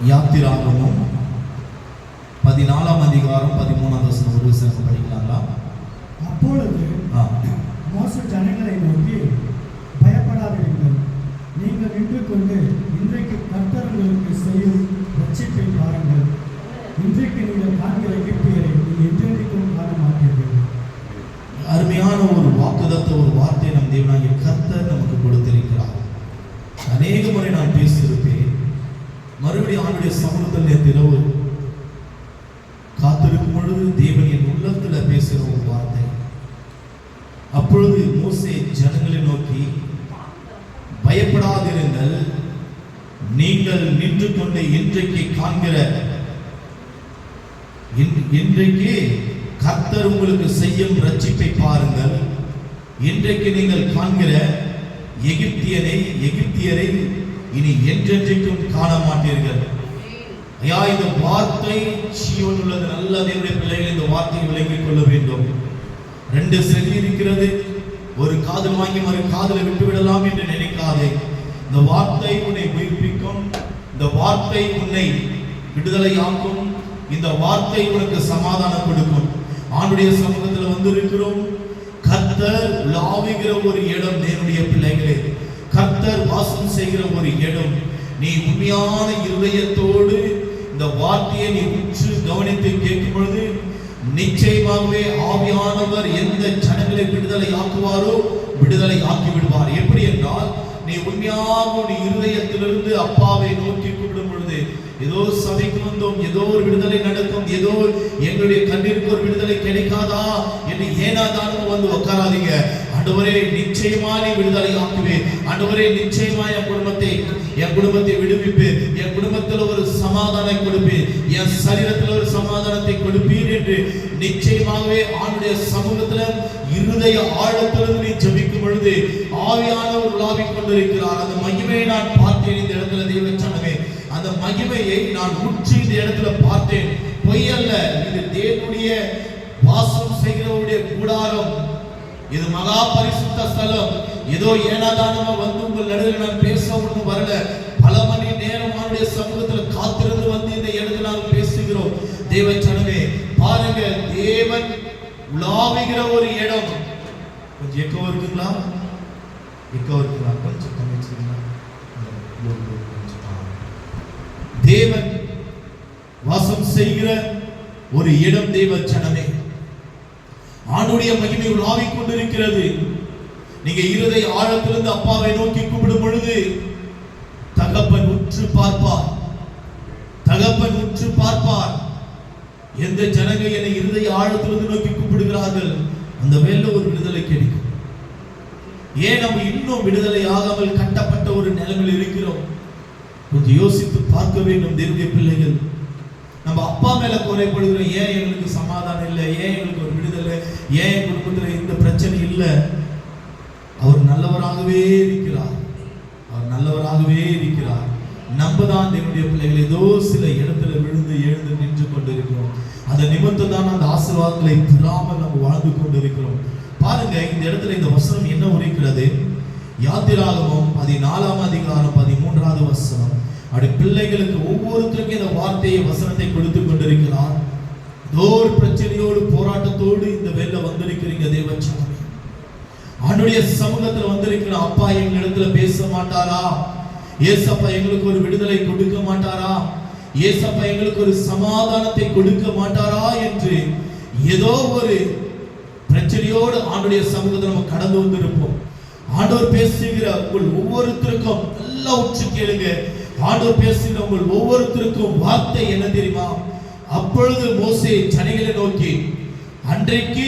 யாத்திராகமம் 14ஆம் அதிகாரம் 13ஆம் வசனம் ஒரு வசனம் படிக்கலாங்களா? அப்பொழுது மோசே ஜனங்களை நோக்கி, பயப்படாதிருங்கள், நீங்கள் நின்று கொண்டு இன்றைக்கு கர்த்தர் உங்களுக்கு செய்யும் ரட்சிப்பை பாருங்கள். இன்றைக்கு நீங்கள் காண்கிற எகிப்தியரை நீங்கள் என்றென்றைக்கும் காண மாட்டீர்கள். அருமையான ஒரு வாக்குதத்த ஒரு வார்த்தை நம் தேவனாகிய கர்த்தர் நமக்கு கொடுத்திருக்கிறார். அநேக முறை நான் பேசியிருப்பேன். மறுபடியும் ஆண்டுடைய சமூகத்தில் நேற்றிரவு காத்திருக்கும் பொழுது தேவன் என் உள்ளத்துல பேசுகிற ஒரு வார்த்தை. அப்பொழுது மோசே ஜனங்களை நோக்கி, பயப்படாதிருங்கள், நீங்கள் நின்று கொண்டு இன்றைக்கு காண்கிற இன்றைக்கு கர்த்தர் உங்களுக்கு செய்யும் ரட்சிப்பை பாருங்கள். இன்றைக்கு நீங்கள் காண்கிற எகிப்தியரை இனி என்றென்றைக்கும் காண மாட்டீர்கள். ஐயா, இந்த வார்த்தை சீயோன் உள்ளது. நல்ல தேவனுடைய பிள்ளைகள் இந்த வார்த்தையை விளங்கிக் கொள்ள வேண்டும். 2 செவி இருக்கிறது, ஒரு காதில் வாங்கி மறு காதில் விட்டுவிடலாம் என்று நினைக்காதே. இந்த வார்த்தை உன்னை உயிர்ப்பிக்கும், இந்த வார்த்தை உன்னை விடுதலை ஆக்கும், இந்த வார்த்தை உனக்கு சமாதானம் கொடுக்கும். ஆண்டுடைய சமூகத்தில் வந்திருக்கிறோம். கர்த்தர் லாவுகிற ஒரு இடம் தேவனுடைய பிள்ளைகளே, கர்த்தர் வாசம் செய்கிற ஒரு இடம். நீ உண்மையான இருதயத்தோடு இந்த வார்த்தையை நீ உற்று கவனித்து கேட்கும் பொழுது நிச்சயமாகவே ஆவியானவர் எந்த ஜனங்களை விடுதலை ஆக்குவாரோ விடுதலை ஆக்கி விடுவார். எப்படி என்றால், நீ உண்மையாக நீ இருதயத்திலிருந்து அப்பாவை நோக்கி கூப்பிடும் பொழுது, ஏதோ சபைக்கு வந்தோம், ஏதோ ஒரு விடுதலை நடக்கும், ஏதோ எங்களுடைய கண்ணிற்கு ஒரு விடுதலை கிடைக்காதா என்று ஏனாதானும் வந்து உட்காராதீங்க. ஆண்டவரே, நிச்சயமா நீ விடுதலை ஆக்குவேன். ஆண்டவரே, நிச்சயமா என் குடும்பத்தை விடுவிப்பேன், என் குடும்பத்தில் ஒரு சமாதானம் கொடுப்பேன், என் சரீரத்தில் ஒரு சமாதானத்தை கொடுப்பீர் என்று நிச்சயமாகவே ஆண்டுடைய சமூகத்தில் இருதய ஆழத்திலிருந்து நீ ஜெபிக்கும் பொழுது ஆவியானவர் உலாவிக் கொண்டிருக்கிறார். அந்த மகிமையை நான் பார்த்தேன் இந்த இடத்துல. தேவச்சனமே, அந்த மகிமையை நான் உற்று இந்த இடத்துல பார்த்தேன். பொய் அல்ல, இது தேவனுடைய வாசம் செய்கிறவருடைய கூடாரம். இது மகா பரிசுத்த ஸ்தலம். ஏதோ ஏனாதானமா வந்து உங்கள் நடுவில் நான் பேச ஒன்றும் வரல. பல மணி நேரம் அவருடைய சமூகத்தில் காத்திருந்து வந்து இந்த இடத்துல நாம் பேசுகிறோம். தேவச்சனமே, பாருங்க, தேவன் உலாவுகிற ஒரு இடம். கொஞ்சம் எக்கோ இருக்குங்களா? கொஞ்சம் கவனிச்சுங்களா? தேவன் வாசம் செய்கிற ஒரு இடம் தேவச்சனமே. ஆண்டுடைய மகிமை உலாவிக் கொண்டிருக்கிறது. நீங்க இருதய ஆழத்திலிருந்து அப்பாவை நோக்கி கூப்பிடும் பொழுது தகப்பன் உற்று பார்ப்பார். எந்த ஜனங்கள் என்னை இருதய ஆழத்திலிருந்து நோக்கி கூப்பிடுகிறார்கள், அந்த வேலை ஒரு விடுதலை கிடைக்கும். ஏன் நம்ம இன்னும் விடுதலை ஆகாமல் கட்டப்பட்ட ஒரு நிலைமையில் இருக்கிறோம்? கொஞ்சம் யோசித்து பார்க்க வேண்டும் தேவனுடைய பிள்ளைகள். நம்ம அப்பா மேல குறைபடுகிறோம். ஏன் எங்களுக்கு சமாதானம் இல்லை, ஏன் எங்களுக்கு ஒரு விடுதலை, ஏன் என் குடும்பத்தில் இந்த பிரச்சனை இல்லை? அவர் நல்லவராகவே இருக்கிறார். நம்ம தான் என்னுடைய பிள்ளைகள் ஏதோ சில இடத்துல விழுந்து எழுந்து நின்று கொண்டிருக்கிறோம். அந்த நிமித்தம் தான் அந்த ஆசீர்வாதங்களை பெறாமல் நம்ம வாழ்ந்து கொண்டிருக்கிறோம். பாருங்க, இந்த இடத்துல இந்த வசனம் என்ன உரைக்கிறது? யாத்திராகமம் 14ஆம் அதிகாரம் 13வது வசனம். அப்படி பிள்ளைகளுக்கு ஒவ்வொருத்தருக்கும் இந்த வார்த்தையை வசனத்தை கொடுத்து கொண்டிருக்கிறார். ஏதோ ஒரு பிரச்சனையோடு போராட்டத்தோடு இந்த வேலை வந்திருக்கிறீங்க தேவச்சனமே. ஆண்டுடைய சமூகத்தில் வந்திருக்கிற அப்பா எங்களிடத்துல பேச மாட்டாரா? ஏசப்பா எங்களுக்கு ஒரு விடுதலை கொடுக்க மாட்டாரா? ஏசப்பா எங்களுக்கு ஒரு சமாதானத்தை கொடுக்க மாட்டாரா என்று ஏதோ ஒரு பிரச்சனையோடு ஆண்டுடைய சமூகத்தில் நம்ம கடந்து வந்திருப்போம். ஆண்டவர் பேசுகிற உங்கள் ஒவ்வொருத்தருக்கும் நல்லா உற்று கேளுங்க. ஆண்டவர் பேசுகிற உங்கள் ஒவ்வொருத்தருக்கும் வார்த்தை என்ன தெரியுமா? அப்பொழுது மோசே ஜனங்களை நோக்கி, அன்றைக்கு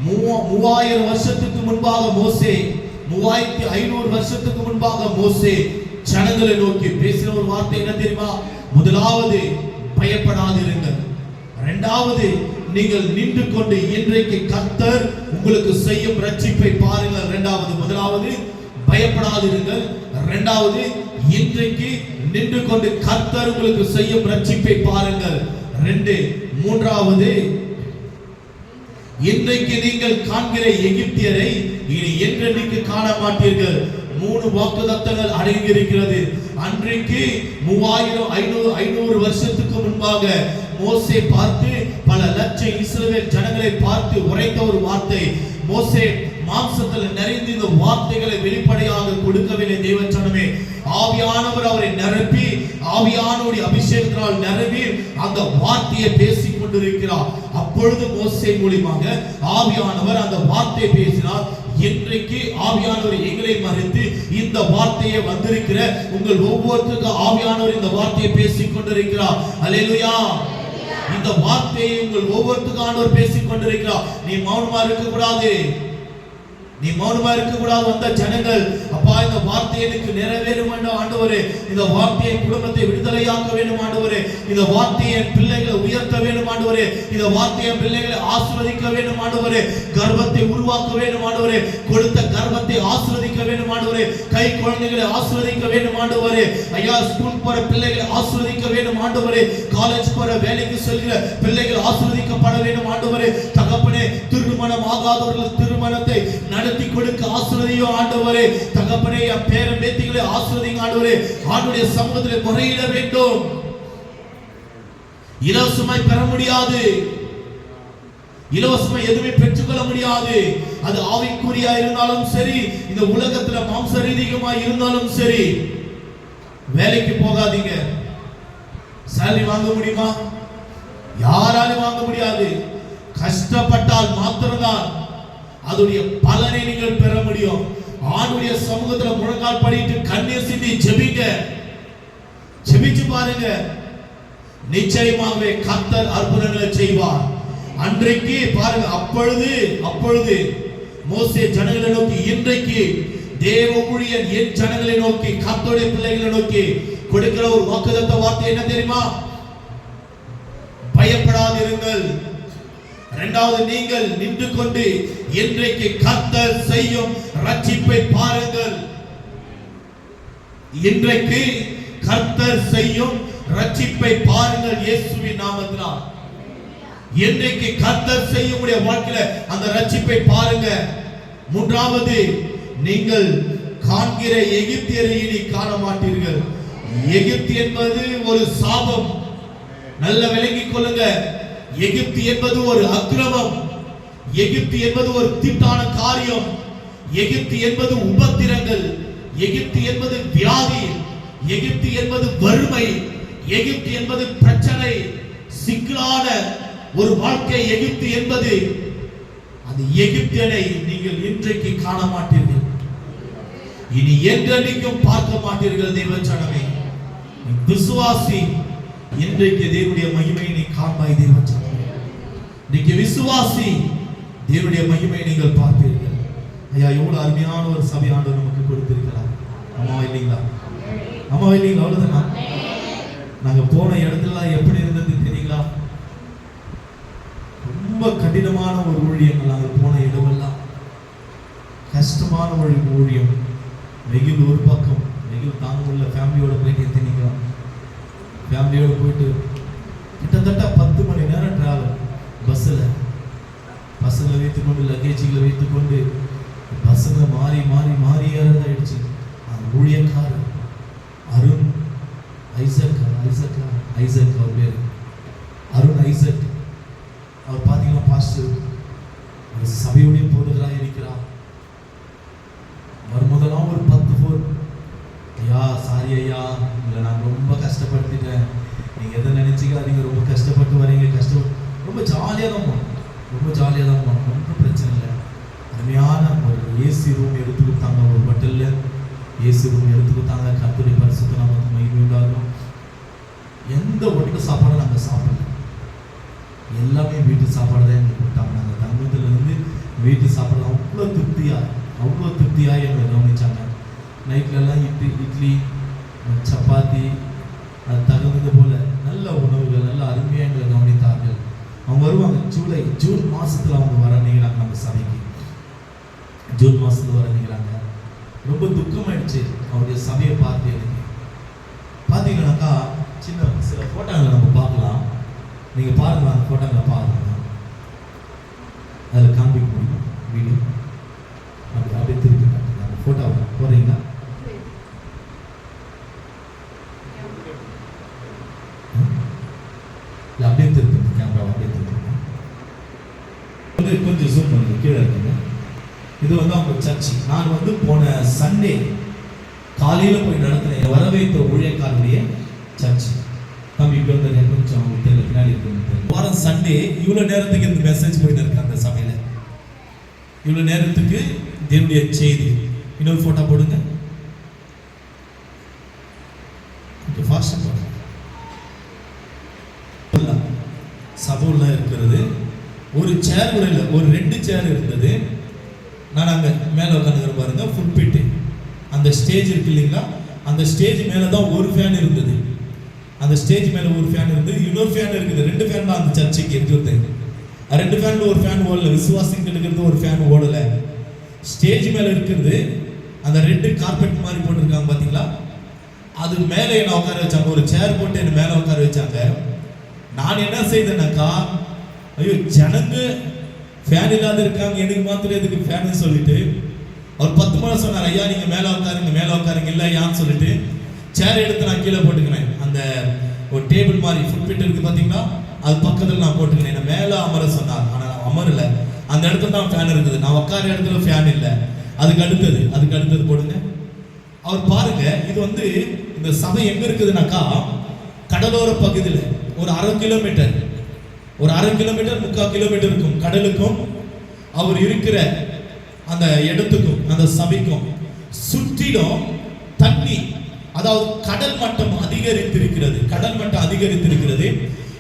3000 வருஷத்துக்கு முன்பாக மோசே, 3500 வருஷத்துக்கு முன்பாக மோசே ஜனங்களை நோக்கி பேசின ஒரு வார்த்தை என்ன தெரியுமா? முதலாவது, பயப்படாதிருங்கள். இரண்டாவது, நீங்கள் நின்று கொண்டு இன்றைக்கு கர்த்தர் உங்களுக்கு செய்யும் ரட்சிப்பை பாருங்கள். முதலாவது பயப்படாதிருங்கள். இரண்டாவது, இன்றைக்கு நின்று கொண்டு கர்த்தர் உங்களுக்கு செய்யும் ரட்சிப்பை பாருங்கள். மூன்றாவது, இன்றைக்கு நீங்கள் காண்கிற எகிப்தியரை இனி என்றென்றைக்கு காண மாட்டீர்கள். 3 வாக்குத்தத்தங்கள் அடங்கி இருக்கிறது. அன்றைக்கு 3500 வருஷத்துக்கு முன்பாக மோசே பார்த்து பல லட்சம் இஸ்ரவேல் ஜனங்களை பார்த்து உரைத்த ஒரு வார்த்தை. மோசே மாம்சத்தில் நிறைந்து இந்த வார்த்தைகளை வெளிப்படையாக கொடுக்கவில்லை. தேவச்சனமே, ஆவியானவர் அவரை நிரப்பி, ஆவியானவருடைய அபிஷேகத்தினால் நிரப்பி அந்த வார்த்தையை பேசிக் கொண்டிருக்கிறார். அப்பொழுது மோசே மூலமாக ஆவியானவர் அந்த வார்த்தையை பேசினார். இன்றைக்கு ஆவியானவர் எங்களை மறைத்து இந்த வார்த்தையை வந்திருக்கிற உங்கள் ஒவ்வொருத்தருக்கும் ஆவியானவர் இந்த வார்த்தையை பேசிக் கொண்டிருக்கிறார். அல்லேலூயா. இந்த வார்த்தையை உங்கள் ஒவ்வொருத்தருக்கும் ஆண்டவர் பேசிக் கொண்டிருக்கிறார். நீ மௌனமா இருக்க கூடாது. நீ மௌனமா இருக்க கூடாது. வந்த ஜனங்கள், அப்பா இந்த வார்த்தை எனக்கு நிறைவேறும் ஆண்டவரே, இந்த வார்த்தையை குடும்பத்தை விடுதலையாக்க வேண்டும் ஆண்டவரே, இந்த வார்த்தையை பிள்ளைகளை உயர்த்த வேண்டும் ஆண்டவரே, இந்த வார்த்தையை பிள்ளைகளை ஆசீர்வதிக்க வேண்டும் ஆண்டவரே, கர்ப்பத்தை உருவாக்க வேண்டும் ஆண்டவரே, கொடுத்த கர்ப்பத்தை ஆசீர்வதிக்க வேண்டும் ஆண்டவரே, கை குழந்தைகளை ஆசீர்வதிக்க வேண்டும் ஆண்டவரே, ஐயா ஸ்கூல் போற பிள்ளைகளை ஆசீர்வதிக்க வேண்டும் ஆண்டவரே, காலேஜ் போற வேலைக்கு செல்கிற பிள்ளைகள் ஆசீர்வதிக்கப்பட வேண்டும் ஆண்டவரே. தகப்பனே, திருமணம் ஆகாதவர்கள் திருமணத்தை நடத்தி கொடுக்க ஆசீர்வதியோ ஆண்டவரே. தகப்பனே, பேர பேத்திகளை ஆசீர்வதிங்க ஆண்டவரே. ஆண்டுடைய சமூகத்திலே முறையிட வேண்டும். இலவசமாய் பெற முடியாது. இலவசமாய் எதுவுமே பெற்றுக்கொள்ள முடியாது. அது ஆவிக்குரியா இருந்தாலும் சரி, இந்த உலகத்துல மாம்ச ரீதிகமாய் இருந்தாலும் சரி. வேலைக்கு போகாதீங்க. சேலரி வாங்க முடியுமா? யாராலும் வாங்க முடியாது. கஷ்டப்பட்டால் மாத்திரம்தான் அதோடைய பலனை நீங்கள் பெற முடியும். ஆண்டுடைய சமூகத்துல முழங்கால் படிட்டு கண்ணீர் சிந்தி ஜெபிங்க. ஜெபிச்சு பாருங்க. நிச்சயமாகவே கர்த்தர் அற்புதங்களை செய்வார். அன்றைக்கு பாருங்க, அப்பொழுது மோசே ஜனங்களை நோக்கி, இன்றைக்கு தேவ ஊழியன் என் ஜனங்களை நோக்கி, கர்த்தருடைய பிள்ளைகளை நோக்கி கொடுக்கிற ஒரு வாக்குத்தத்த வார்த்தை என்ன தெரியுமா? பயப்படாதிருங்கள். இரண்டாவது, நீங்கள் நின்று கொண்டு இன்றைக்கு கர்த்தர் செய்யும் ரட்சிப்பை பாருங்கள். இன்றைக்கு கர்த்தர் செய்யும் ரட்சிப்பை பாருங்கள் இயேசுவின் நாமத்தினால். இன்றைக்கு கர்த்தர் செய்யும் உடைய வாழ்க்கையில அந்த ரட்சிப்பை பாருங்க. மூன்றாவது, நீங்கள் காண்கிற எகிப்தியரை இனி காண மாட்டீர்கள். எகிப்து என்பது ஒரு சாபம். நல்ல விளங்கிக் கொள்ளுங்க. எகிப்து என்பது ஒரு அக்கிரமம். எகிப்து என்பது ஒரு தீட்டான காரியம். எகிப்து என்பது உபத்திரங்கள். எகிப்து என்பது வியாதி. எகிப்து என்பது வறுமை. எகிப்து என்பது பிரச்சனை, சிக்கலான ஒரு வாழ்க்கை. எகிப்து என்பது அந்த எகிப்தியனை நீங்கள் இன்றைக்கு காண மாட்டீர்கள். இனி என்றென்றைக்கும் பார்க்க மாட்டீர்கள். தேவச்சனமே, விசுவாசி. இன்றைக்கு தேவனுடைய மகிமையை நீ காண்பாய். தேவச்சனமே, இன்னைக்கு விசுவாசி, தேவனுடைய மகிமையை நீங்கள் பார்ப்பீர்கள். ஐயா, எவ்வளவு அருமையான ஒரு சபை ஆண்டவர் நமக்கு கொடுத்திருக்கிறார். அம்மா இல்லைங்களா? அம்மா இல்லைங்களா? அவ்வளவுதான். நாங்க போன இடத்துல எப்படி இருந்தது தெரியுங்களா? ரொம்ப கடினமான ஒரு ஊழியங்கள். நாங்க போன இடமெல்லாம் கஷ்டமான ஒரு ஊழியம். வெயில் ஒரு பக்கம், வெயில் தாங்க முடியல. ஃபேமிலியோட போயிட்டு எத்தனைக்கலாம், ஃபேமிலியோட போயிட்டு கிட்டத்தட்ட 10 மணி நேரம் டிராவல். பஸ்ஸில் வைத்துக்கொண்டு, லக்கேஜில் வைத்துக்கொண்டு பஸ்ஸில் மாறி மாறி மாறி ஏறதாயிடுச்சு. அந்த ஊழியக்காரர் அருண் ஐசக் அவர் பேர் அருண் ஐசக். அவர் பார்த்தீங்கன்னா பாஸ்டர், சபையுடைய போடுகிறார் இருக்கிறார். வரும்போதெல்லாம் ஒரு 10 ஃபோன், ஐயா சாரி ஐயா, இல்லை நான் ரொம்ப கஷ்டப்படுத்திட்டேன், நீங்கள் எதை நினச்சிக்காதீங்க, ரொம்ப கஷ்டப்பட்டு வரீங்க, ரொம்ப ஜாலியாக தான் போகணும், ஒன்றும் பிரச்சனை இல்லை. அருமையான ஒரு ஏசி ரூம் எடுத்து கொடுத்தாங்க. ஒரு ஹோட்டலில் ஏசி ரூம் எடுத்து கொடுத்தாங்க. கர்த்தருடைய பரிசுத்த நாமத்துக்கு மகிமை உண்டாகும். எந்த ஹோட்டல் சாப்பாடும் நாங்கள் சாப்பிடல, எல்லாமே வீட்டு சாப்பாடு தான் எங்களுக்கு கொடுத்தாங்க. நாங்கள் தங்கத்துலேருந்து வீட்டு சாப்பாடு அவ்வளோ திருப்தியாக எங்களை கவனிச்சாங்க. நைட்லலாம் இட்லி சப்பாத்தி, அது தகுந்தது போல நல்ல உணவுகள், நல்ல அருமையாக எங்களை கவனித்தார்கள். அவங்க வருவாங்க. ஜூன் மாதத்தில் அவங்க வர நினைக்கிறாங்க. நம்ம சபைக்கு ஜூன் மாதத்தில் வர நினைக்கிறாங்க. ரொம்ப துக்கமாயிடுச்சு அவருடைய சபையை பார்த்து. எனக்கு பார்த்தீங்கன்னாக்கா சின்ன சில ஃபோட்டோங்களை நம்ம பார்க்கலாம். நீங்கள் பாருங்கள், அந்த ஃபோட்டோங்களை பாருங்க. அதில் காண்பிக்க முடியும் வீடியோ. அப்படியே திருப்பி காட்டுங்க. அந்த ஃபோட்டோவை போடுறீங்களா? கொஞ்சம் ஜூம் பண்ணுங்க, கீழே இருக்குங்க. இது வந்து அவங்க சர்ச். நான் வந்து போன சண்டே காலையில போய் நடத்தின வரவேற்ற ஊழியக்காரருடைய சர்ச். தம்பி இப்படி வந்து கொஞ்சம் அவங்க தெரியல, பின்னாடி இருக்கு. வாரம் சண்டே இவ்வளவு நேரத்துக்கு இந்த மெசேஜ் போயிட்டு இருக்கு. அந்த சபையில இவ்வளவு நேரத்துக்கு தேவனுடைய செய்தி. இன்னொரு போட்டோ போடுங்க, கொஞ்சம் ஃபாஸ்டா போடுங்க. சபை உள்ள இருக்கிறது. ஒரு சேர் கூட இல்லை, ஒரு 2 சேர் இருந்தது. நான் அங்கே மேலே உட்காந்துக்கிற பாருங்க, ஃபுல் பிட்டு. அந்த ஸ்டேஜ் இருக்கு இல்லைங்களா, அந்த ஸ்டேஜ் மேலே தான் ஒரு ஃபேன் இருந்தது. அந்த ஸ்டேஜ் மேலே ஒரு ஃபேன் இருந்தது, இன்னொரு ஃபேன் இருக்குது. 2 ஃபேன் தான் அந்த சர்ச்சைக்கு இருக்கிறது. 2 ஃபேன்ல ஒரு ஃபேன் ஓடல, விசுவாசிக்கு இருக்கிறது ஒரு ஃபேன் ஓடல. ஸ்டேஜ் மேலே இருக்கிறது அந்த 2 கார்பெட் மாதிரி போட்டிருக்காங்க பார்த்தீங்களா, அது மேலே என்ன உட்கார வச்சாங்க. ஒரு சேர் போட்டு என்ன மேலே உட்கார வச்சாங்க. நான் என்ன செய்தேன்னாக்கா, ஐயோ ஜனங்க ஃபேன் இல்லாத இருக்காங்க, எனக்கு மாத்திரம் எதுக்கு ஃபேன் சொல்லிட்டு அவர் 10 முறை சொன்னார், ஐயா நீங்க மேலே உட்காருங்க மேலே உட்காருங்க. இல்லை யான்னு சொல்லிட்டு சேர் எடுத்து நான் கீழே போட்டுக்கிறேன். அந்த ஒரு டேபிள் மாதிரி ஃபுட் பிட் இருக்கு பார்த்தீங்களா, அது பக்கத்தில் நான் போட்டுக்கிறேன். என்ன மேலே அமர சொன்னார், ஆனால் நான் அமரல. அந்த இடத்துல தான் ஃபேன் இருக்குது, நான் உட்கார இடத்துல ஃபேன் இல்லை. அதுக்கு அடுத்தது போடுங்க. அவர் பாருங்க, இது வந்து இந்த சபை எங்க இருக்குதுனாக்கா, கடலோர பகுதியில் ஒரு 1/2 கிலோமீட்டர் 3/4 கிலோமீட்டர் இருக்கும் கடலுக்கும் அவர் இருக்கிற அந்த இடத்துக்கும் அந்த சபைக்கும். சுற்றிலும் தண்ணி, அதாவது கடல் மட்டம் அதிகரித்திருக்கிறது.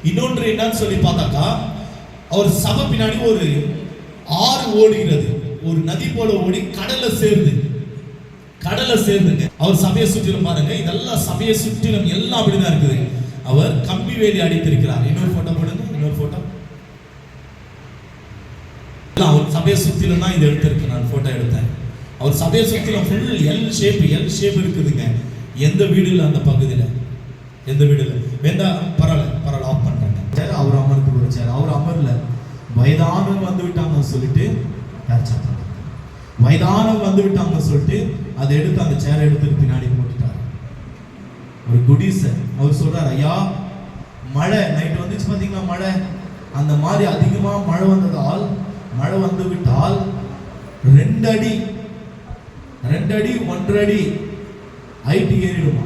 இன்னொன்று என்னன்னு சொல்லி பார்த்தாக்கா, அவர் சபை பின்னாடி ஒரு ஆறு ஓடுகிறது, ஒரு நதி போல ஓடி கடல்ல சேர்ந்துங்க. அவர் சபையை சுற்றிலும் பாருங்க, இதெல்லாம் சபையை சுற்றிலும் எல்லாம் அப்படிதான் இருக்குது. அவர் கம்பி வேலி அடித்திருக்கிறார். இன்னொரு போட்டோ போடுங்க, இன்னொரு போட்டோ. அவர் சபையை சுற்றிலும் தான் இது எடுத்திருக்கு, நான் போட்டோ எடுத்தேன். அவர் சபையை சுற்றிலும் ஃபுல் எல் ஷேப் இருக்குதுங்க. எந்த வீடு இல்லை அந்த பகுதியில், எந்த வீடு இல்லை. வேண்டாம் பரவாயில்ல ஆஃப் பண்றாங்க. அவர் அமர்ந்து ஒரு சேர், அவர் அமர்ல. வயதானவங்க வந்து விட்டாங்கன்னு சொல்லிட்டு அதை எடுத்து அந்த சேரை எடுத்து பின்னாடி போட்டுட்டார். ஒரு குடிச அவர் சொல்றாரு, ஐயா மழை நைட் வந்துச்சு பாத்தீங்களா, மழை அந்த மாதிரி அதிகமா மழை வந்து விட்டால் 2 அடி 1.5 அடி ஹைட் ஏறிடுமா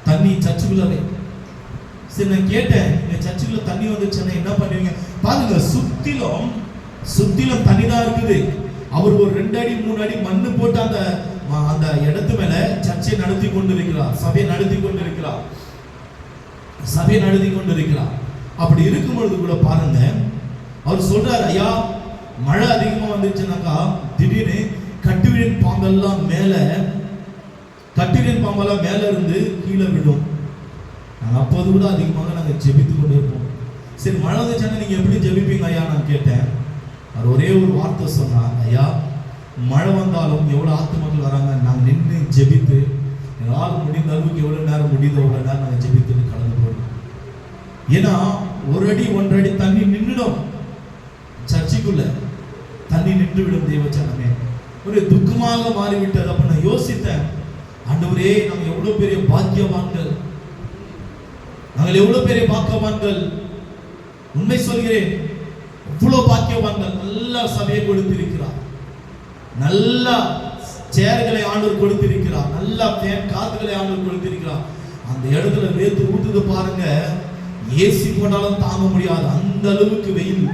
தண்ணி சர்ச்சுக்குள்ளவே. சரி நான் கேட்டேன், இந்த சர்ச்சுக்குள்ள தண்ணி வந்துச்சுன்னா என்ன பண்ணுவீங்க? பாருங்க, சுத்திலும் தண்ணி தான் இருக்குது. அவர் ஒரு 2 அடி 3 அடி மண்ணு போட்டு அந்த இடத்து மேல சர்ச்சை நடத்தி கொண்டிருக்கிறார், சபையை நடத்தி கொண்டிருக்கிறார். அப்படி இருக்கும் பொழுது கூட பாருங்க, அவர் சொல்றாரு, ஐயா மழை அதிகமா வந்துச்சுனாக்கா திடீர்னு கட்டுவீரன் பாம்பெல்லாம் மேல இருந்து கீழே விடும். நாங்கள் அப்போது கூட அதிகமாக நாங்கள் ஜெபித்து கொண்டு இருப்போம். சரி மழை வந்துச்சுன்னா நீங்க எப்படி ஜெபிப்பீங்க ஐயா நான் கேட்டேன். அவர் ஒரே ஒரு வார்த்தை சொன்னார், ஐயா மழை வந்தாலும் எவ்வளோ ஆத்துமக்கள் வராங்க, நாங்கள் நின்று ஜெபித்து எங்களால் முடிந்த அளவுக்கு எவ்வளோ நேரம் முடியுதோ அவ்வளோ நேரம் நாங்கள் ஜெபித்துன்னு கடந்து போடுவோம். ஏன்னா 1 அடி 1.5 அடி தண்ணி நின்றுடும், சர்ச்சைக்குள்ள தண்ணி நின்று விடும். தேவச்சனமே ஒரு துக்கமாக மாறிவிட்டது. அப்ப நான் யோசித்தேன், ஆண்டவரே நாங்கள் எவ்வளவு பெரிய பாக்கியவான்கள், உண்மை சொல்கிறேன், இவ்வளவு பாக்கியவான்கள். நல்ல சபையை கொடுத்திருக்கிறார், நல்ல சேர்களை ஆண்டவர் கொடுத்திருக்கிறார், நல்ல காத்துகளை ஆண்டவர் கொடுத்திருக்கிறார். அந்த இடத்துல வேத்து ஊத்துது பாருங்க, ஏசி போட்டாலும் தாங்க முடியாது, அந்த அளவுக்கு வெயில்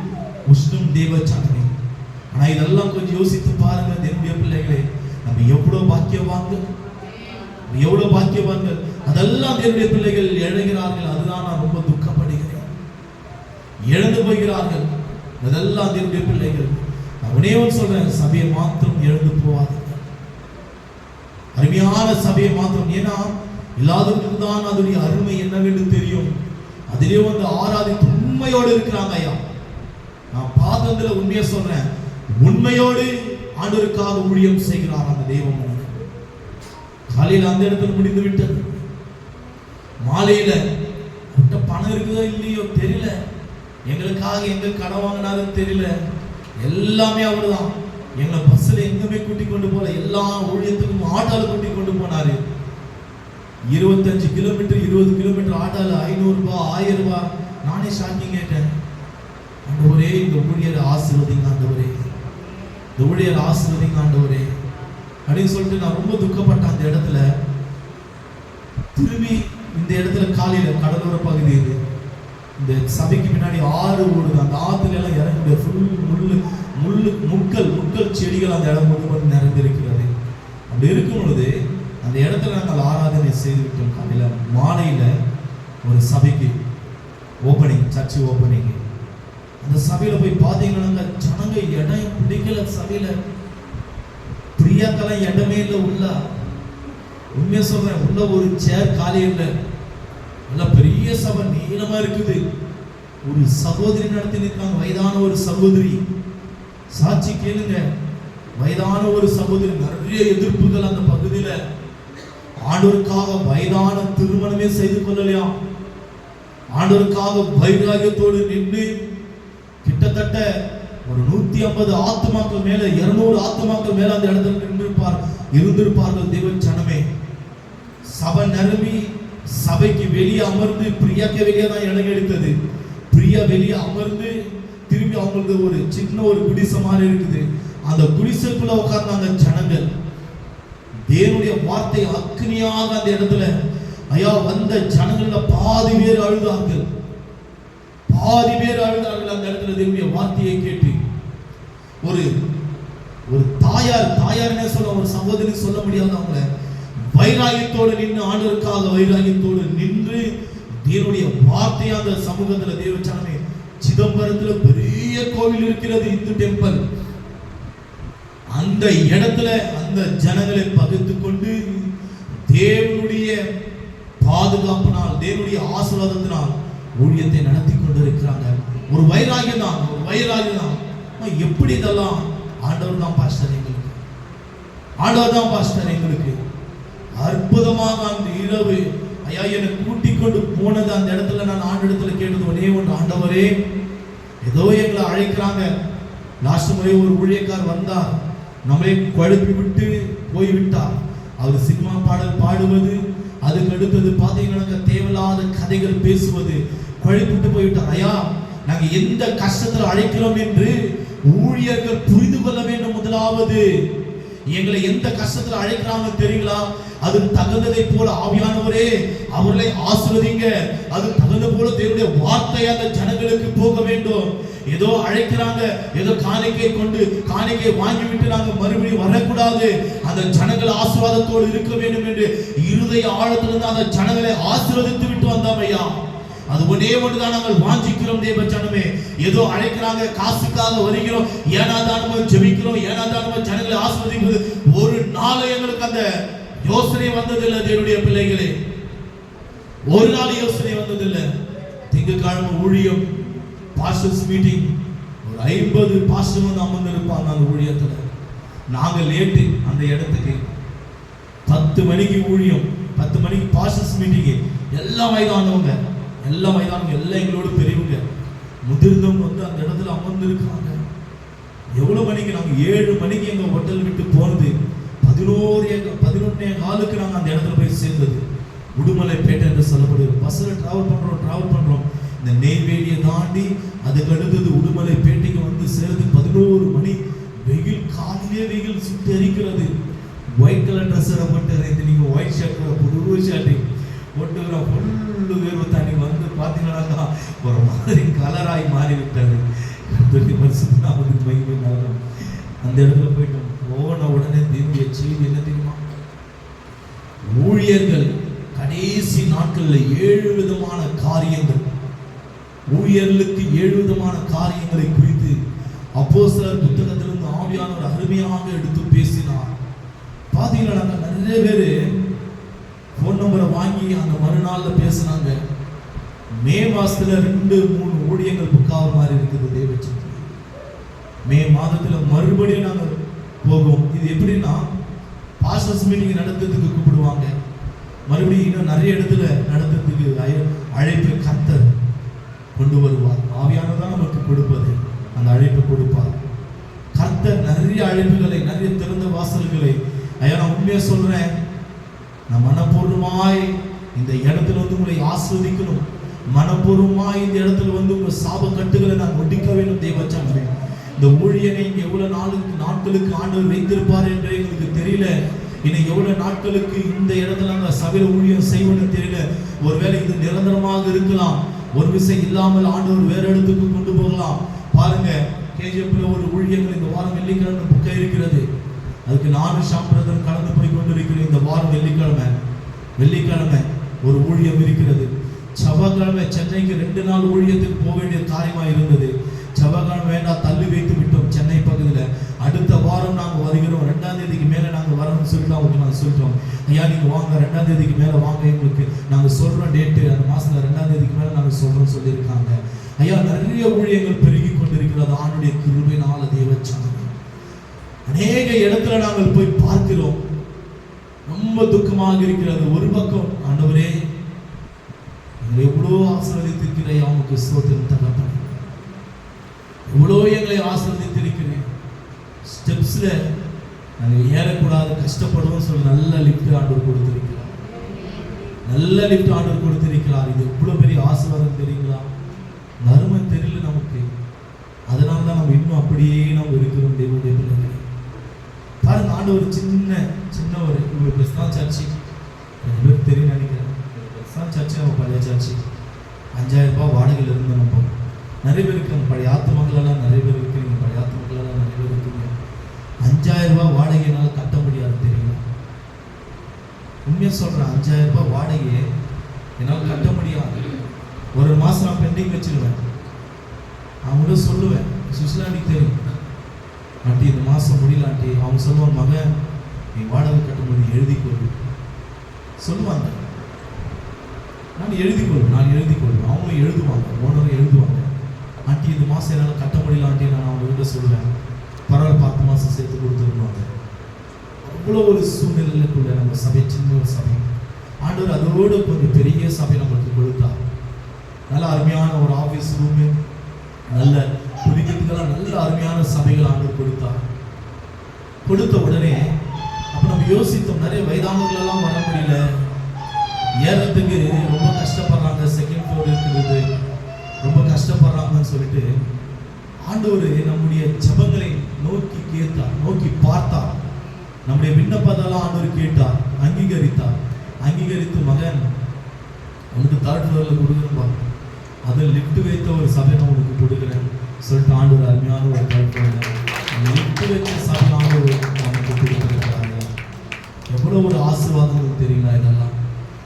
உஷ்ணம். தேவச்சனமே ஆனா இதெல்லாம் கொஞ்சம் யோசித்து பாருங்க தேவனுடைய பிள்ளைகளே, நம்ம எவ்வளவு பாக்கியவான்கள். அதெல்லாம் தேவனுடைய பிள்ளைகள் இழகிறார்கள். அதுதான் நான் ரொம்ப துக்கப்படுகிறேன், இழந்து போகிறார்கள். அதெல்லாம் தேவனுடைய பிள்ளைகள். அவனே சொல்றேன், சபையை மாத்திரம் இழந்து போவாதீங்க, அருமையான சபையை மாத்திரம். ஏன்னா இல்லாதவர்களுக்கு தான் அதனுடைய அருமை என்னவென்று தெரியும். அதிலே வந்து ஆராதித்து உண்மையோடு இருக்கிறாங்க. ஐயா நான் பார்த்ததுல உண்மையை சொல்றேன், உண்மையோடு ஆண்டவருக்காக ஊழியம் செய்கிறார் அந்த தெய்வம். காலையில் அந்த இடத்துல முடிந்து விட்டது. மாலையில பணம் இருக்குதோ இல்லையோ தெரியல, எங்களுக்காக எங்க கடன் வாங்கினாலும் தெரியல, எல்லாமே அவர்தான். எங்களை பஸ்ல எங்குமே கூட்டி கொண்டு போல, எல்லா ஊழியத்துக்கும் ஆட்டோல கூட்டி கொண்டு போனாரு. 25 கிலோமீட்டர் 20 கிலோமீட்டர் ஆட்டோல 500 ரூபாய் 1000 ரூபாய். நானே ஷாக்கிங் கேட்டேன், ஆண்டவரே இந்த ஊழியரை ஆசீர்வதிங்க ஆண்டவரே, இந்த ஊழியரை ஆசீர்வதிங்க ஆண்டவரே அப்படின்னு சொல்லிட்டு நான் ரொம்ப துக்கப்பட்டேன். அந்த இடத்துல திரும்பி இந்த இடத்துல காலையில கடலோர பகுதி இது, இந்த சபைக்கு பின்னாடி ஆறு ஓடுது. அந்த ஆத்துல எல்லாம் இறங்க ஃபுல் முட்கள் செடிகள் அந்த இடம் முழுவதும் நிறைந்திருக்கிறது. அப்படி இருக்கும் பொழுது அந்த இடத்துல நாங்கள் ஆராதனை செய்துவிட்டோம். காலையில மாலையில ஒரு சபைக்கு ஓப்பனிங், சர்ச் ஓப்பனிங். அந்த சபையில போய் பார்த்தீங்கன்னா ஜனங்க இடம் பிடிக்கல. சபையில பிரியாக்கெல்லாம் இடமே இல்லை. உள்ள உண்மையா சொல்றேன், உள்ள ஒரு சேர் காலி இல்லை. நல்ல பெரிய சபை நீளமா இருக்குது. ஒரு சகோதரி நடத்தி நிற்காங்க, வயதான ஒரு சகோதரி. சாட்சி கேளுங்க, வயதான ஒரு சகோதரி. நிறைய எதிர்ப்புகள் அந்த பகுதியில. ஆண்டவருக்காக வயதான திருமணமே செய்து கொள்ளலையாம். ஆண்டவருக்காக வைராகியத்தோடு நின்று கிட்டத்தட்ட ஒரு 150 ஆத்துமாக்கள் மேல 200 ஆத்துமாக்கள் மேல அந்த இடத்துல இருந்திருப்பார்கள். தேவ ஜனமே, சபை நிரம்பி சபைக்கு வெளியே அமர்ந்து, பிரியாக்க வெளியே தான் இடம் எடுத்தது. பிரியா வெளியே அமர்ந்து திரும்பி அவங்களுக்கு ஒரு சின்ன ஒரு குடிசை மாதிரி இருக்குது. அந்த குடிசைக்குள்ள உட்கார்ந்தாங்க ஜனங்கள். தேவனுடைய வார்த்தை அக்னியாக அந்த இடத்துல ஐயா வந்த ஜனங்கள்ல பாதி பேர் அழுதார்கள். அந்த இடத்துல தேவனுடைய வார்த்தையை கேட்டு ஒரு தாயார்னே சொல்ல, ஒரு சகோதரி சொல்ல முடியாது. அவங்கள வைராகியத்தோடு நின்று, ஆண்டவருக்காக வைராகியத்தோடு நின்று தேவனுடைய வார்த்தையை அந்த சமூகத்துல தேவ ஜனமே, சிதம்பரத்துல பெரிய கோவில் இருக்கிறது, இந்து டெம்பிள். அந்த இடத்துல அந்த ஜனங்களை பகிர்ந்து கொண்டு தேவனுடைய பாதுகாப்பினால், தேவனுடைய ஆசீர்வாதத்தினால் ஊழியத்தை நடத்தி கொண்டிருக்கிறாங்க. ஒரு வைராகியம் தான். எப்படி இதெல்லாம்? ஆண்டவர் தான் பாஸ்டர் எங்களுக்கு. அற்புதமாக அந்த இரவு ஐயா என்னை கூட்டிக் கொண்டு போனது. அந்த இடத்துல நான் ஆண்டவரிடத்துல கேட்டது ஒரே ஒன்று, ஆண்டவரே ஏதோ எங்களை அழைக்கிறாங்க. லாஸ்ட் முறை ஒரு ஊழியக்கார் வந்தார், நம்மை குழப்பி விட்டு போய்விட்டார். அவர் சினிமா பாடல் பாடுவது, அதுக்கு அடுத்தது பார்த்தீங்கன்னா தேவையில்லாத கதைகள் பேசுவது, குழப்பிட்டு போய்விட்டார். ஐயா, நாங்க எந்த கஷ்டத்துல அழைக்கிறோம் என்று ஊழியர்கள் புரிந்து கொள்ள வேண்டும். முதலாவது எங்களை எந்த கஷ்டத்துல அழைக்கிறாங்க தெரியுங்களா? அது தகுந்ததை போல ஆவியானவரே அவர்களை ஆசீர்வதிங்க. அது தகுந்த போல தேவனுடைய வார்த்தை அந்த ஜனங்களுக்கு போக வேண்டும். ஏதோ அழைக்கிறாங்க, ஏதோ காணிக்கை வாங்கி விட்டு நாங்க மறுபடியும் வரக்கூடாது. அந்த ஜனங்கள் ஆசீர்வாதத்தோடு இருக்க வேண்டும் என்று இருதய ஆழத்திலிருந்து அந்த ஜனங்களை ஆசீர்வதித்து விட்டு வந்தோம் ஐயா. அது ஒன்னே ஒன்றுதான் நாங்கள் வாஞ்சிக்கிறோம் தேவ ஜனமே. ஏதோ அழைக்கிறாங்க, காசுக்காக வருகிறோம், ஏனாதானமா ஜெபிக்கிறோம், ஏனாதானமா ஜனங்களை ஆசீர்வதிக்கிறது. ஒரு நாள் எங்களுக்கு அந்த யோசனை வந்ததில்லை தேவனுடைய பிள்ளைகளே, ஒரு நாள் யோசனை வந்ததில்லை. திங்கட்கிழமை ஊழியம், பாஸ்டர்ஸ் மீட்டிங், ஒரு 50 பாஸ்டர் வந்து அமர்ந்திருப்பாங்க அந்த ஊழியத்துல. நாங்க லேட்டு அந்த இடத்துக்கு. 10 மணிக்கு ஊழியம், 10 மணிக்கு பாஸ்டர்ஸ் மீட்டிங். எல்லாம் வயதானவங்க, எல்லாம் எங்களோட பெரியவங்க, முதிர்ந்தவங்க வந்து அந்த இடத்துல அமர்ந்திருக்காங்க. எவ்வளவு மணிக்கு? நாங்க 7 மணிக்கு எங்க ஹோட்டல் விட்டு போனது. 11:15 நாங்க அந்த இடத்துல போய் சேர்ந்தது. உடுமலைப்பேட்டை என்று சொல்லப்படுது. பஸ்ல டிராவல் பண்றோம். இந்த நெய்வேலியை தாண்டி அதுக்கு அடுத்தது உடுமலைப்பேட்டைக்கு வந்து சேர்ந்து 11 மணி. வெயில், காலையிலே வெயில் சுட்டு எரிக்கிறது. ஒயிட் கலர் ட்ரெஸ் மட்டும் நீங்க ஒயிட் ஷர்ட், புது ஷர்ட் போட்டுக்கிறோம். ஃபுல்லு வேர்வை தண்ணி வந்து பார்த்தீங்கன்னா ஒரு மாதிரி கலராகி மாறிவிட்டாரு. அந்த இடத்துல போயிட்டோம். போன உடனே தேவனுடைய செய்தி என்ன தெரியுமா? ஊழியர்கள் கடைசி நாட்களில் 7 விதமான காரியங்கள், ஊழியர்களுக்கு 7 விதமான காரியங்களை குறித்து அப்போஸ்தலர் புத்தகத்திலிருந்து ஆவியானவர் அருமையாக எடுத்து பேசினார். பார்த்தீங்கன்னா நிறைய பேர் ஃபோன் நம்பரை வாங்கி அந்த மறுநாள்ல பேசினாங்க. மே மாசத்துல 2-3 ஊழியங்கள் புக்காக மாதிரி இருக்குது தேவச்சந்திரன். மே மாதத்துல மறுபடியும் நாங்க போகும். இது எப்படின்னா, பாஸ்டர்ஸ் மீட்டிங் நடத்துறதுக்கு கூப்பிடுவாங்க, மறுபடியும் இன்னும் நிறைய இடத்துல நடத்துறதுக்கு அழைப்பு கர்த்தர் கொண்டு வருவார். ஆவியானதான் நமக்கு கொடுப்பது, அந்த அழைப்பு கொடுப்பார் கர்த்தர். நிறைய அழைப்புகளை, நிறைய திறந்த வாசல்களை. ஐயா, நான் உண்மையா சொல்றேன், நான் மனப்பூர்வமாய் இந்த இடத்துல வந்து உங்களை ஆஸ்வதிக்கணும். மனப்பூர்வமா இந்த இடத்துல வந்து உங்க சாப கட்டுகளை நான் ஒடிக்க வேண்டும் தேவச்சாமி. இந்த ஊழியனை இங்க எவ்வளவு நாட்களுக்கு ஆண்டவர் வைத்திருப்பார் என்று எங்களுக்கு தெரியல. இன்னும் எவ்வளவு நாட்களுக்கு இந்த இடத்துல அந்த சபையில ஊழியம் செய்வதுன்னு தெரியல. ஒருவேளை இது நிரந்தரமாக இருக்கலாம், ஒரு விஷயம் இல்லாமல் ஆண்டவர் வேற இடத்துக்கு கொண்டு போகலாம். பாருங்க, கேஜிஎஃப்ல ஒரு ஊழியர்கள் இந்த வாரம் வெள்ளிக்கிழமை புக்கை இருக்கிறது. அதுக்கு நானும் சாம்பிரதம் கடந்து போய் கொண்டிருக்கிறேன். இந்த வாரம் வெள்ளிக்கிழமை ஒரு ஊழியம் இருக்கிறது. செவ்வாய்க்கிழமை சென்னைக்கு 2 நாள் ஊழியத்துக்கு போக வேண்டிய காரியமா இருந்தது. செவ்வாய்க்கிழமை வேண்டாம், தள்ளி வைத்து விட்டோம் சென்னை பகுதியில். அடுத்த வாரம் நாங்கள் வருகிறோம், 2ஆம் தேதிக்கு மேலே நாங்கள் வரணும்னு சொல்லிட்டு அவங்களுக்கு நாங்கள் சொல்லிட்டோம். ஐயா நீங்கள் வாங்க, 2ஆம் தேதிக்கு மேலே வாங்க, எங்களுக்கு நாங்கள் சொல்கிறோம் டேட்டு, அந்த மாதத்தில் 2ஆம் தேதிக்கு மேலே நாங்கள் சொல்கிறோம்னு சொல்லியிருக்காங்க. ஐயா நிறைய ஊழியங்கள் பெருகி கொண்டிருக்கிறது ஆண்டுடைய கிருபையினால தேவச்சாமி. அநேக இடத்துல நாங்கள் போய் பார்க்கிறோம், ரொம்ப துக்கமாக இருக்கிறது. ஒரு பக்கம் ஆண்டவரே எங்களை எவ்வளோ ஆசீர்வதித்திருக்கிறேன், அவனுக்கு ஸ்தோத்திரம் தகப்பனே, எவ்வளோ எங்களை ஆசீர்வதித்திருக்கிறேன். ஸ்டெப்ஸ்ல நாங்கள் ஏறக்கூடாது, கஷ்டப்படுவோம் சொல்லி நல்ல லிஃப்ட் ஆண்டவர் கொடுத்திருக்கிறார், நல்ல லிஃப்ட் ஆண்டவர் கொடுத்திருக்கிறார். இது எவ்வளோ பெரிய ஆசீர்வாதம் தெரியுங்களா? நறுமன் தெரியல நமக்கு, அதனால தான் நம்ம இன்னும் அப்படியே நம்ம இருக்கிறோம் தேவனுடைய பிள்ளைகளே. பாருங்க, ஆண்டவர் சின்ன ஒரு கிறிஸ்தான் சர்ச்சு, கொஞ்சம் பேர் தெரியும் நினைக்கிறேன். கிறிஸ்தான் சர்ச்சு நம்ம பழைய சர்ச்சு, 5000 ரூபாய் வாடகையில் இருந்து நம்ம நிறைய பேர் இருக்காங்க. பழைய ஆத்து மக்களெல்லாம் நிறைய பேர் இருக்கிறீங்க, பழைய ஆத்து மக்களெல்லாம் நிறைய பேர் இருக்கீங்க. 5000 ரூபாய் வாடகையினால் கட்ட முடியாது தெரியுங்களா? உண்மையாக சொல்கிறேன், 5000 ரூபாய் வாடகையை என்னால் கட்ட முடியாது. ஒரு மாதம் நான் பெண்டிங் வச்சிருவேன். அவங்கள்ட்ட சொல்லுவேன், சுஷ்லாண்டிக்கு தெரியும் ஆண்டி இந்த மாதம் முடியல ஆண்டி. அவங்க சொல்லுவாங்க, மகன் நீ வாடகை கட்டும்போது எழுதிக்கொள்ளு சொல்லுவாங்க. நான் எழுதிக்கொள்வேன், அவங்களும் எழுதுவாங்க, ஓனரும் எழுதுவாங்க. ஆண்டி இந்த மாதம் என்னால் கட்ட முடியல ஆண்டி, நான் அவங்ககிட்ட சொல்லுவேன், பரவாயில்ல 10 மாதம் சேர்த்து கொடுத்துருவாங்க. அவ்வளோ ஒரு சூழ்நிலைக்குள்ள நம்ம சபை, சின்ன ஒரு சபை, ஆண்டவர் அதோடு கொஞ்சம் பெரிய சபை நம்மளுக்கு கொடுத்தார். நல்ல அருமையான ஒரு ஆஃபீஸ் ரூமு, நல்ல குடிக்கிறதுக்கெல்லாம் நல்ல அருமையான சபைகள் ஆண்டவர் கொடுத்தார். கொடுத்த உடனே அப்போ நம்ம யோசித்தோம், நிறைய வயதானவர்களெல்லாம் வர முடியல, ஏறத்துக்கு ரொம்ப கஷ்டப்படுறாங்க, செகண்ட் ஃப்ளோர் இருக்கிறது ரொம்ப கஷ்டப்படுறாங்கன்னு சொல்லிட்டு ஆண்டவர் நம்முடைய ஜெபங்களை நோக்கி பார்த்தார். நம்முடைய விண்ணப்பத்தெல்லாம் ஆண்டவர் கேட்டார், அங்கீகரித்து மகன் உனக்கு 3rd ஃப்ளோரில் கொடுக்குறேன்பா, அதில் லிஃப்ட் வைத்த ஒரு சபை நான் உனக்கு கொடுக்குறேன் சொல்லிட்டு ஆண்டவர் அருமையான ஒரு 3rd ஃப்ளோரில் லிஃப்ட் வைத்த சபை ஆண்டவர் நமக்கு கொடுத்துருக்கிறாங்க. எவ்வளோ ஒரு ஆசீர்வாதம் தெரியுங்களா? இதெல்லாம்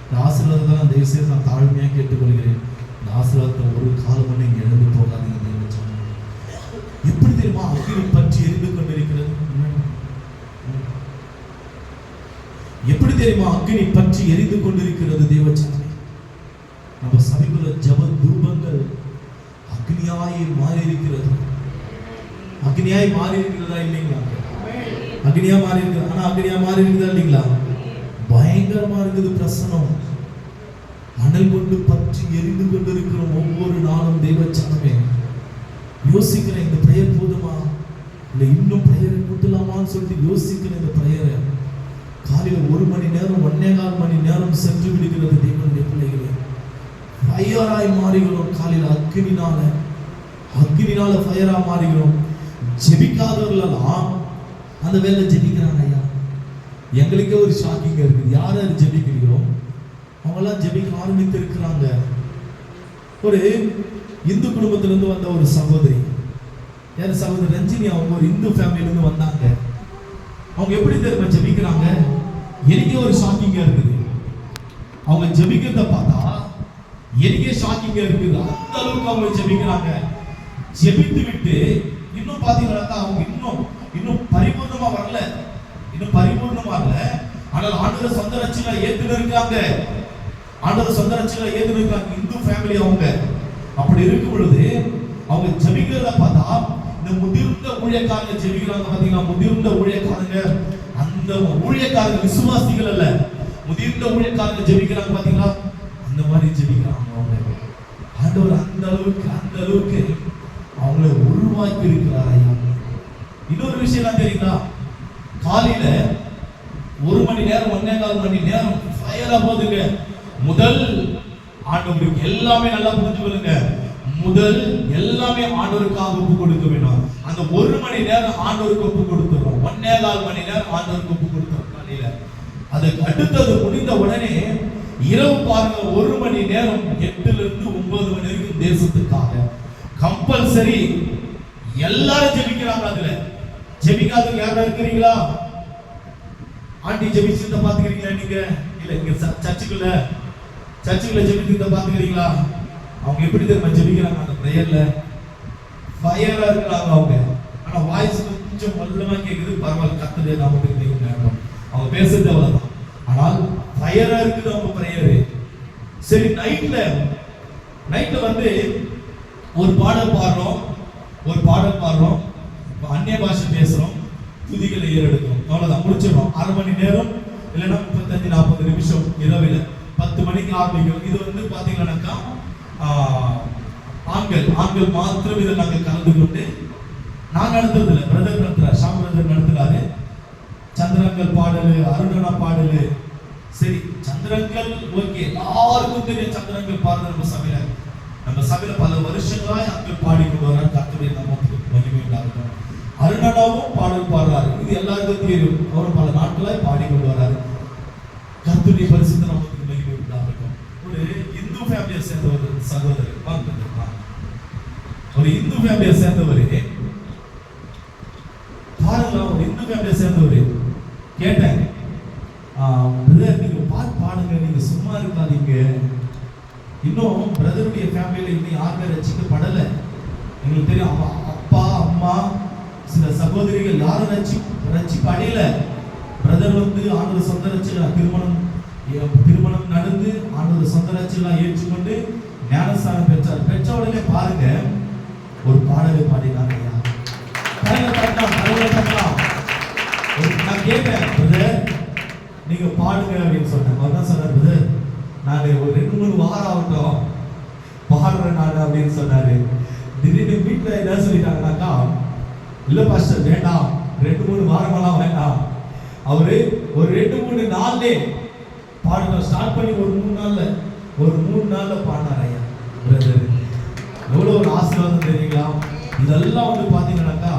இந்த ஆசீர்வாதத்தை நான் தயவுசெய்து நான் தாழ்மையாக கேட்டுக்கொள்கிறேன். இந்த ஆசீர்வாதத்தை ஒரு காலம் நீங்கள் எழுந்து போகாதீங்க. எப்படி தெரியுமா? அக்கினி பற்றி எரிந்து கொண்டிருக்கிறது. எப்படி தெரியுமா? அக்கினி பற்றி எரிந்து கொண்டிருக்கிறது தேவச்சாமி. நம்ம சபைக்குள்ள ஜப தூபங்கள் அக்னியாய் மாறி இருக்கிறது. அக்னியாய் மாறி இருக்கிறதா இல்லைங்களா? அக்னியா மாறி இருக்கிறது. ஆனா அக்னியா மாறி இருக்குதா இல்லைங்களா? பயங்கரமா இருக்குது பிரசனம். அனல் கொண்டு பற்றி எரிந்து கொண்டிருக்கிறோம் ஒவ்வொரு நாளும் தேவச்சாமி. யோசிக்கிறேன், இந்த பிரேயர் போதுமா இல்லை இன்னும் பிரேயரை கூட்டலாமான்னு சொல்லிட்டு யோசிக்கிறேன். இந்த பிரேயரை காலையில் 1 மணி நேரம் 1.25 மணி நேரம் சென்று விடுகிறது தேவனுடைய பிள்ளைகளே. ஃபயராய் மாறுகிறோம். காலையில் அக்னினால ஃபயரா மாறுகிறோம். ஜெபிக்காதவர்களெல்லாம் அந்த வேலை ஜெபிக்கிறாங்க. ஐயா எங்களுக்கே ஒரு ஷாக்கிங்க இருக்குது. யார் யார் ஜெபிக்கிறோம் அவங்கெல்லாம் ஜெபிக்க ஆரம்பித்து இருக்கிறாங்க. ஒரு இந்து குடும்பத்திலிருந்து வந்த ஒரு சகோதரி, யார் சகோதரி ரஞ்சினி, அவங்க ஒரு இந்து ஃபேமிலியிலிருந்து வந்தாங்க. அவங்க எப்படி தெரியுமா ஜெபிக்கிறாங்க? எனக்கே ஒரு ஷாக்கிங்கா இருக்குது. அவங்க ஜெபிக்கிறத பார்த்தா எனக்கே ஷாக்கிங்கா இருக்குது. அந்த அளவுக்கு அவங்க ஜெபிக்கிறாங்க. ஜெபித்து விட்டு இன்னும் பாத்தீங்கன்னா அவங்க இன்னும் பரிபூர்ணமா வரல. ஆனால் ஆண்டவர் சொந்த ரட்சையில ஏத்துன்னு இருக்காங்க. இந்து ஃபேமிலி அவங்க. அப்படி இருக்கும் பொழுது அவங்க ஜெபிக்கிறத பார்த்தா இந்த முதிர்ந்த ஊழியக்காரங்க ஜெபிக்கிறாங்க. பாத்தீங்கன்னா முதிர்ந்த ஊழியக்காரங்க, அந்த ஊழியக்காரங்க விசுவாசிகள் அல்ல, முதிர்ந்த ஊழியக்காரங்க ஜெபிக்கிறாங்க. பாத்தீங்களா அந்த மாதிரி ஜெபிக்கிறாங்க அவங்க. ஆண்டவர் அந்த அளவுக்கு அவங்களை உருவாக்கி இருக்கிறார். ஐயா இன்னொரு விஷயம் தெரியுங்களா? காலையில 1 மணி நேரம் 1.25 மணி நேரம் ஃபயரா போதுங்க. முதல் ஆண்டவருக்கு எல்லாமே நல்லா புரிஞ்சு கொள்ளுங்க. முதல் எல்லாமே ஆண்டவருக்காக ஒப்பு கொடுக்க வேண்டும். அந்த 1 மணி நேரம் ஆண்டவருக்கு ஒப்பு கொடுத்துறோம். 1.25 மணி நேரம் ஆண்டவருக்கு ஒப்பு கொடுத்துறோம் காலையில. அதுக்கு அடுத்தது முடிந்த உடனே இரவு பாருங்க 1 மணி நேரம் 8 ல இருந்து 9 மணி வரைக்கும் தேசத்துக்காக கம்பல்சரி எல்லாரும் ஜெபிக்கிறாங்க. அதுல ஜெபிக்காதவங்க யாரா இருக்கிறீங்களா? ஆண்டி ஜெபிச்சுட்டு பாத்துக்கிறீங்களா நீங்க? இல்ல இங்க சர்ச்சுக்குள்ள ஜெபிச்சுட்டு பாத்துக்கிறீங்களா? அவங்க எப்படி தெரியுமா ஜெபிக்கிறாங்க? அந்த பிரேயர்ல ஃபயரா இருக்காங்க அவங்க. ஆனா வாய்ஸ் கொஞ்சம் மல்லமா கேக்குது. பரவாயில்ல, கத்துது நமக்கு தெரியும். அவங்க பேசுறது அவ்வளவுதான். ஆனால் ஃபயரா இருக்குது அவங்க பிரேயர். சரி, நைட்ல வந்து ஒரு பாடல் பாடுறோம், அந்நிய பாஷை பேசுறோம், துதிகளை ஏறெடுக்கிறோம். அவ்வளவுதான், முடிச்சிடறோம். 1/2 மணி நேரம் இல்லைன்னா 35-40 நிமிஷம் இரவில் 10 மணிக்கு ஆரம்பிக்கும். இது வந்து பாத்தீங்கன்னாக்கா ஆண்கள் மாத்திரம் இதை நாங்கள் கலந்து கொண்டு நான் நடத்துறது இல்லை, பிரதர் நடத்துறாரு, ஷாம் பிரதர் நடத்துறாரு. சந்திரங்கள் பாடலு, அருணனா பாடலு. சரி, சந்திரங்கள் ஓகே, எல்லாருக்கும் தெரியும் சந்திரங்கள் பாடல். நம்ம சபையில பல வருஷங்களாய் அங்கள் பாடிக்கொண்டு வர்றாரு. கர்த்தருடைய நாமத்துக்கு மகிமை உண்டாகட்டும். அருணனாவும் பாடல் பாடுறாரு, இது எல்லாருக்கும் தெரியும். அவரும் பல நாட்களாய் பாடிக்கொண்டு வர்றாரு. கர்த்தருடைய பரிசுத்த நாமத்துக்கு மகிமை உண்டாகட்டும். ஒரு இந்து ஃபேமிலியை சேர்ந்த ஒரு சகோதரர், ஒரு இந்து ஃபேமிலியை சேர்ந்தவர் பாருங்களா, ஒரு இந்து ஃபேமிலியை சேர்ந்தவர். கேட்டேன், பிரதர் நீங்க பாடுங்க, நீங்க சும்மா இருக்காதீங்க. இன்னும் பிரதருடைய ஃபேமிலியில இன்னும் யாருமே ரட்சிக்கப்படலை. எங்களுக்கு தெரியும், அப்பா அம்மா சில சகோதரிகள் யாரும் ரட்சிப்பு அடையல. பிரதர் வந்து ஆண்டவர் சொந்த ரட்சிகளா திருமணம் நடந்து ஆண்டவர் சொந்த ரட்சிகளா ஏற்றுக்கொண்டு ஞானஸ்தானம் பெற்றார். பெற்ற உடனே பாருங்க ஒரு பாடலை பாடினாங்க. நான் கேட்டேன், பிரதர் நீங்க பாடுங்க அப்படின்னு சொன்னேன். அவர் தான் சொன்னார், பிரதர் நான் ஒரு 2-3 வாரம் ஆகட்டும் பாடுறேன் நான் அப்படின்னு சொன்னாரு. திடீர்னு வீட்டில் என்ன சொல்லிட்டாங்கன்னாக்கா, இல்ல பாஸ்டர் வேண்டாம், 2-3 வாரமெல்லாம் வேண்டாம். அவரு ஒரு 2-3 நாள்லே பாடுங்க ஸ்டார்ட் பண்ணி ஒரு 3 நாள்ல பாடினார். ஐயா பிரதர் எவ்வளவு ஒரு ஆசீர்வாதம் தெரியுங்களா? இதெல்லாம் வந்து பாத்தீங்கன்னாக்கா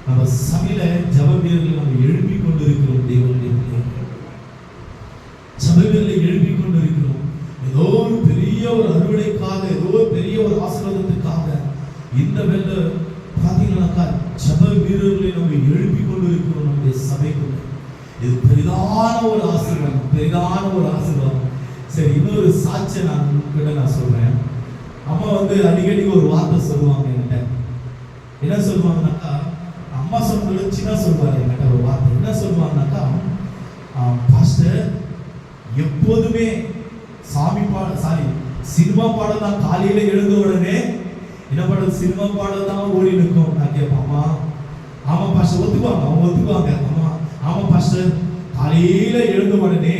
நம்ம சபையில ஜெப வீரர்கள் நம்ம எழுப்பி கொண்டு இருக்கிறோம். தேவனுடைய சபையில எழுப்பி கொண்டு இருக்கிறோம். ஏதோ ஒரு பெரிய ஒரு அறுவடைக்காக, ஏதோ பெரிய ஒரு ஆசீர்வாதத்துக்காக இந்த வேலை பாத்தீங்கன்னாக்கா ஜெப வீரர்களை நம்ம எழுப்பி கொண்டு இருக்கிறோம் நம்முடைய சபைக்குள்ள. இது பெரிதான ஒரு ஆசீர்வாதம். சரி, இன்னொரு சாட்சியை நான் உங்ககிட்ட நான் சொல்றேன். அம்மா வந்து அடிக்கடி ஒரு வார்த்தை சொல்லுவாங்க என்கிட்ட. என்ன சொல்லுவாங்கன்னாக்கா, அம்மா சொன்னது சின்ன சொல்லுவாங்க என்கிட்ட ஒரு வார்த்தை. என்ன சொல்லுவாங்கன்னாக்கா, பாஸ்டர் எப்போதுமே சினிமா பாடல் தான். காலையில எழுந்த உடனே என்ன பாடல்? சினிமா பாடல் தான் ஓடி நிற்கும். நான் கேட்பேன், அம்மா ஆமா பாஸ்டர் அவங்க ஒத்துக்குவாங்க. ஆமா பாஸ்டர் காலையில எழுந்த உடனே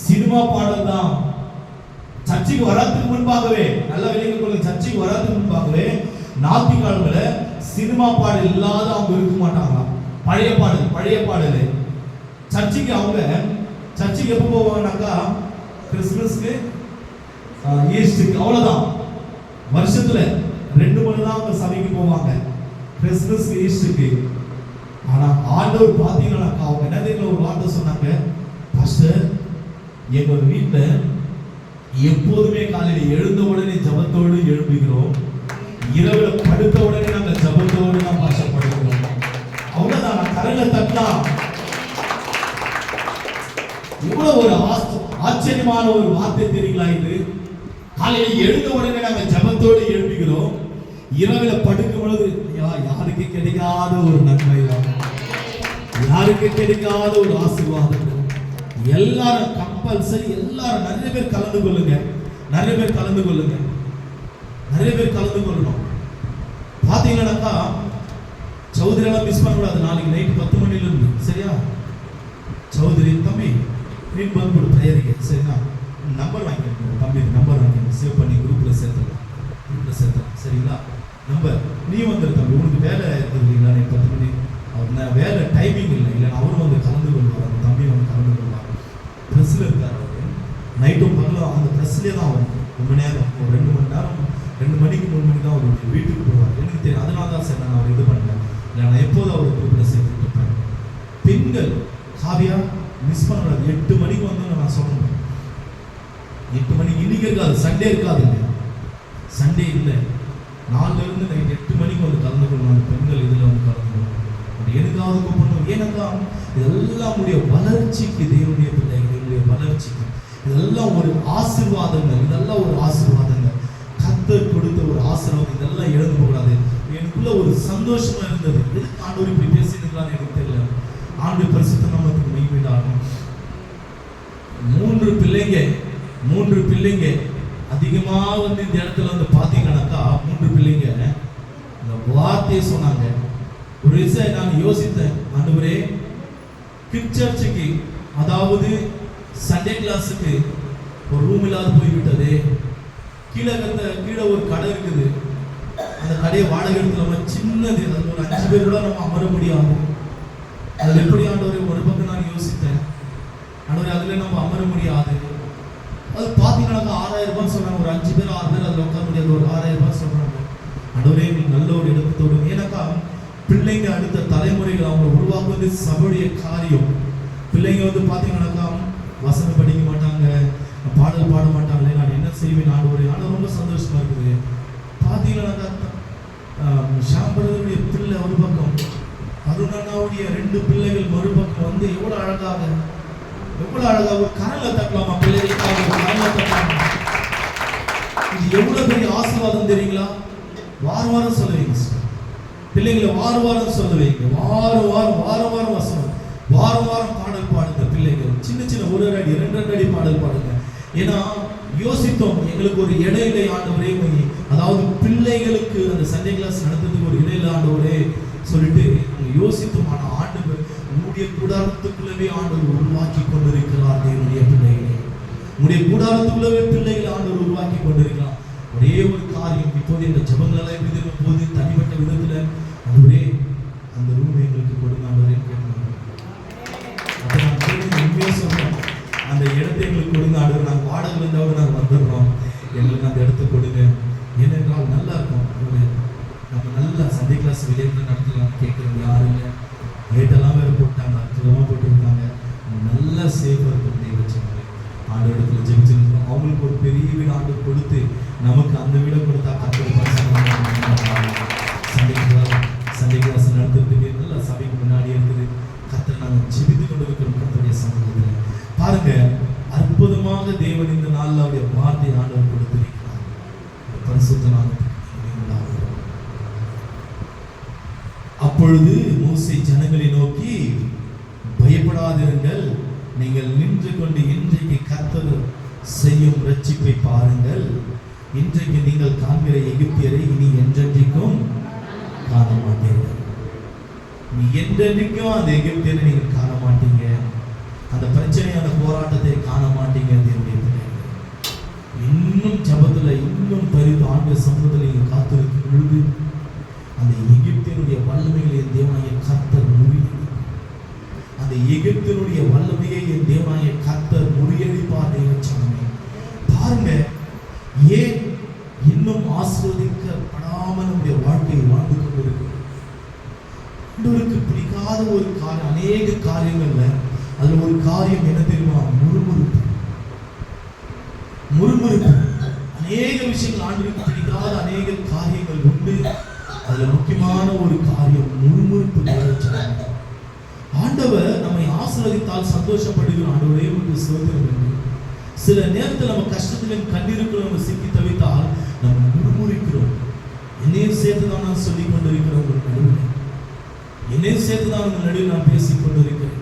சினிமா பாடல் தான். சர்ச்சைக்கு வராதுக்கு முன்பாகவே, நல்ல வெளியே கொள்ளுங்க, சர்ச்சைக்கு வராதுக்கு முன்பாகவே ஞாயிற்றுக்கிழமையில சினிமா பாடல் இல்லாத அவங்க இருக்க மாட்டாங்களாம். பழைய பாடல். சர்ச்சைக்கு எப்போ போவாங்கன்னாக்கா கிறிஸ்துமஸ்க்கு, ஈஸ்டருக்கு, அவ்வளவுதான். வருஷத்துல 2 முறை தான் அவங்க சபைக்கு போவாங்க, கிறிஸ்துமஸ்க்கு ஈஸ்டருக்கு. ஆனா ஆண்டவர் பாத்தீங்கன்னாக்கா அவங்க என்ன ஒரு வார்த்தை சொன்னாங்க, பாஸ்டர் எங்க வீட்டுல எப்போதுமே காலையில எழுந்த உடனே ஜபத்தோடு எழுப்புகிறோம், இரவுல படுத்த உடனே நாங்க ஜபத்தோடு தான் பாஷப்படுகிறோம். அவ்வளவுதான். நான் கரையில தட்டலாம். எவ்வளவு ஒரு ஆச்சரியமான ஒரு வார்த்தை தெரியுங்களா இது? காலையில எழுந்த உடனே நாங்க ஜபத்தோடு எழுப்புகிறோம், இரவுல படுக்கும் பொழுது யாருக்கு கிடைக்காத ஒரு நன்மை, யாருக்கு கிடைக்காத ஒரு ஆசீர்வாதம். எல்லாரும் கம்பல்சரி, எல்லாரும் நிறைய பேர் கலந்து கொள்ளணும். பாத்தீங்கன்னாக்கா சௌதரி எல்லாம் மிஸ் பண்ணக்கூடாது. நாளைக்கு நைட் 10 மணில இருந்து, சரியா? சௌதரி தம்பி நீ வந்து பிரேயருக்கு, சரிங்களா? நம்பர் வாங்கிக்கணும் தம்பி, நம்பர் வாங்கிக்கணும், சேவ் பண்ணி குரூப்ல சேர்த்துக்கலாம், சரிங்களா? நம்பர் நீ வந்துரு தம்பி, உனக்கு வேலை இருக்குது இல்லைங்களா? நீ 10 மணி அவர் வேலை டைமிங் இல்லை, அவரும் வந்து கலந்து கொள்வார். அந்த தம்பி வந்து கலந்து கொள்வார். ட்ரெஸ்ல இருக்காரு அவரு. நைட்டும் பகலும் அந்த ப்ரெஸ்லேயே தான் வரும். ரொம்ப நேரம், ஒரு 2 மணி நேரம், 2 மணிக்கு 3 மணிக்கு தான் அவருடைய வீட்டுக்கு போவார். எனக்கு தெரியும், அதனால தான் சார் நான் அவர் இது பண்ணேன். இல்லை நான் எப்போதும் அவரை கூப்பிட சேர்த்துட்டு இருப்பேன். பெண்கள் காவியா மிஸ் பண்ணக்கூடாது. 8 மணிக்கு வந்து நான் சொல்லணும். 8 மணிக்கு இன்னைக்கு இருக்காது, சண்டே இருக்காதுங்க. சண்டே இல்லை, 4 இருந்து நைட் 8 மணிக்கு வந்து கலந்து கொள்ளணும். பெண்கள் இதில் வந்து கலந்து கொள்ளணும். அப்படி எதுக்காவது கூப்பிடணும். ஏன்னா இதெல்லாம் உடைய வளர்ச்சிக்கு, தேவனுடைய பிள்ளைகளுடைய வளர்ச்சிக்கு இதெல்லாம் ஒரு ஆசீர்வாதங்கள். இதெல்லாம் ஒரு ஆசீர்வாதங்கள், கர்த்தர் கொடுத்த ஒரு ஆசீர்வாதம். இதெல்லாம் இழந்து போகக்கூடாது. எனக்குள்ள ஒரு சந்தோஷமா இருந்தது. எதுக்கு ஆண்டவர் இப்படி பேசியிருக்கலான்னு எனக்கு தெரியல. ஆண்டு பரிசுத்த நாமத்துக்கு மகிமையாகும். 3 பிள்ளைங்க அதிகமா வந்து இந்த இடத்துல வந்து பாத்தீங்கன்னாக்கா 3 பிள்ளைங்க இந்த வார்த்தையை சொன்னாங்க. ஒரு விஷயம் நான் யோசித்தேன், ஆண்டவரே கிட் சர்ச்சுக்கு, அதாவது சண்டே கிளாஸுக்கு ஒரு ரூம் இல்லாத போய்விட்டது. கீழே ஒரு கடை இருக்குது. அந்த கடையை வாடகை எடுத்து சின்னது, அது ஒரு 5 பேர் கூட நம்ம அமர முடியாது. அதில் எப்படி ஆண்டவரே, ஒரு பக்கம் நான் யோசித்தேன், ஆண்டவரே அதில் நம்ம அமர முடியாது. அது பார்த்தீங்கன்னா 6000 ரூபாய் சொல்றாங்க. ஒரு 5 பேர் 6 பேர் அதில் உட்கார முடியாது. ஒரு 6000 ரூபாய் சொல்றாங்க. ஆண்டவரே நீ நல்ல ஒரு இடத்தோடு, ஏன்னாக்கா பிள்ளைங்க அடுத்த தலைமுறைகள் அவங்க உருவாக்குவது சபையுடைய காரியம். பிள்ளைங்க வந்து பார்த்தீங்கன்னாக்கா வசனம் படிக்க மாட்டாங்க, பாடல் பாட மாட்டாங்களே, நான் என்ன செய்வேன் ஆண்டவரே. ஆனால் ரொம்ப சந்தோஷமா இருக்குது. பார்த்தீங்கன்னாக்கா ஷாம்பரனுடைய பிள்ளை ஒரு பக்கம், அருணாவுடைய 2 பிள்ளைகள் மறுபக்கம் வந்து எவ்வளோ அழகாக ஒரு கரலை தட்டலாமா பிள்ளைகளுக்காக, ஒரு கரலை தட்டலாமா. இது எவ்வளவு பெரிய ஆசீர்வாதம் தெரியுங்களா? வாரம் சொல்லுவீங்க பிள்ளைங்களை, வாரம் சொல்லுவீங்க, வாரம் வசனம், வாரம் பாடல் பாடுங்க பிள்ளைகள். சின்ன 1 அடி 2 அடி பாடல் பாடுங்க. ஏன்னா யோசித்தோம், எங்களுக்கு ஒரு இடையில ஆண்டவரே, அதாவது பிள்ளைகளுக்கு அந்த சண்டே கிளாஸ் நடத்துறதுக்கு ஒரு இடையில ஆண்டவரே சொல்லிட்டு யோசித்தோம். ஆனால் ஆண்டவர் உங்களுடைய கூடாரத்துக்குள்ளவே ஆண்டவர் உருவாக்கி கொண்டிருக்கிறார். தேவனுடைய பிள்ளைகளை உங்களுடைய கூடாரத்துக்குள்ளவே பிள்ளைகளை ஆண்டவர் உருவாக்கி கொண்டிருக்கிறார். ஒரே ஒரு காரியம், இப்போது இந்த ஜபங்களெல்லாம் எப்படி இருக்கும் போது தனிப்பட்ட விதத்துல ஆண்டவரே அந்த ரூம் எங்களுக்கு கொடுங்க ஆண்டவரே கேட்கணும். அப்போ நான் உண்மையாக சொல்றேன், அந்த இடத்தை எங்களுக்கு கொடுங்க ஆண்டவர். நாங்கள் வாடகை இருந்தாலும் நாங்கள் வந்துடுறோம், எங்களுக்கு அந்த இடத்த கொடுங்க. ஏனென்றால் நல்லா இருக்கும். நம்ம நல்லா சண்டே கிளாஸ் வெளியே நடத்தலாம் கேட்குறது யாரும் இல்லை. ரேட்டெல்லாம் வேறு போட்டாங்க, அற்புதமாக போட்டுருக்காங்க. நல்லா சேஃபாக இருக்கும். வச்சுருக்காங்க ஆண்டு இடத்துல ஜெபிச்சிருக்கோம். அவங்களுக்கு ஒரு பெரிய வீடு ஆண்டு கொடுத்து நமக்கு அந்த வீடை கொடுத்தா சண்டே கிளாஸ் நடத்துறதுக்கு நல்லா சபைக்கு முன்னாடி இருக்குது. கர்த்தரை நாங்கள் ஜெபித்து கொண்டு இருக்கிறோம். கர்த்தருடைய சமூகத்தில் பாருங்க, அற்புதமாக தேவன் இந்த நாளில் அவருடைய வார்த்தை ஆண்டவர் கொடுத்திருக்கிறார். பரிசுத்த நாமத்துக்கு அப்பொழுது மோசே ஜனங்களை நோக்கி, பயப்படாதிருங்கள், நீங்கள் நின்று கொண்டு இன்றைக்கு கர்த்தர் செய்யும் ரட்சிப்பை பாருங்கள். இன்றைக்கு நீங்கள் காண்கிற எகிப்தியரை இனி என்றென்றைக்கும் காண மாட்டீர்கள். நீ என்றென்றைக்கும் அந்த எகிப்தியரை நீங்கள் காண மாட்டீங்க. அந்த பிரச்சனையான போராட்டத்தை காண மாட்டீங்க. தேவனுடைய பிள்ளைகள், இன்னும் ஜபத்துல இன்னும் பரிந்து ஆண்டு சமூகத்தில் நீங்கள் காத்திருக்கும் பொழுது அந்த எகிப்தினுடைய வல்லமைகளை என் தேவனாய கர்த்தர் முறியடி, அந்த எகிப்தினுடைய வல்லமையை என் தேவனாய கர்த்தர் முறியடிப்பார். தேவச்சனமே பாருங்க, ஏன் இன்னும் ஆசீர்வதிக்கப்படாமல் நம்முடைய வாழ்க்கையை வாழ்ந்து கொண்டிருக்கிறோம். ஆண்டவருக்கு பிடிக்காத ஒரு காரியம், அநேக காரியங்கள்ல அதுல ஒரு காரியம் என்ன தெரியுமா? முறுமுறுப்பு. அநேக விஷயங்கள் ஆண்டவருக்கு பிடிக்காத அநேக காரியங்கள் உண்டு. அதுல முக்கியமான ஒரு காரியம் முறுமுறுப்பு. ஆண்டவர் நம்மை ஆசீர்வதித்தால் சந்தோஷப்படுகிறோம். ஆண்டவரே உங்களுக்கு ஸ்தோத்திரம் வேண்டும். சில நேரத்தில் நம்ம கஷ்டத்திலும் கண்ணீருக்குள்ள நம்ம சிக்கி தவித்தால் நம்ம முறுமுறுக்கிறோம். என்னையும் சேர்த்துதான் நான் சொல்லிக் கொண்டிருக்கிறேன். உங்கள் நடுவில் என்னையும் சேர்த்துதான் உங்கள் நடுவில் நான் பேசிக் கொண்டிருக்கிறேன்.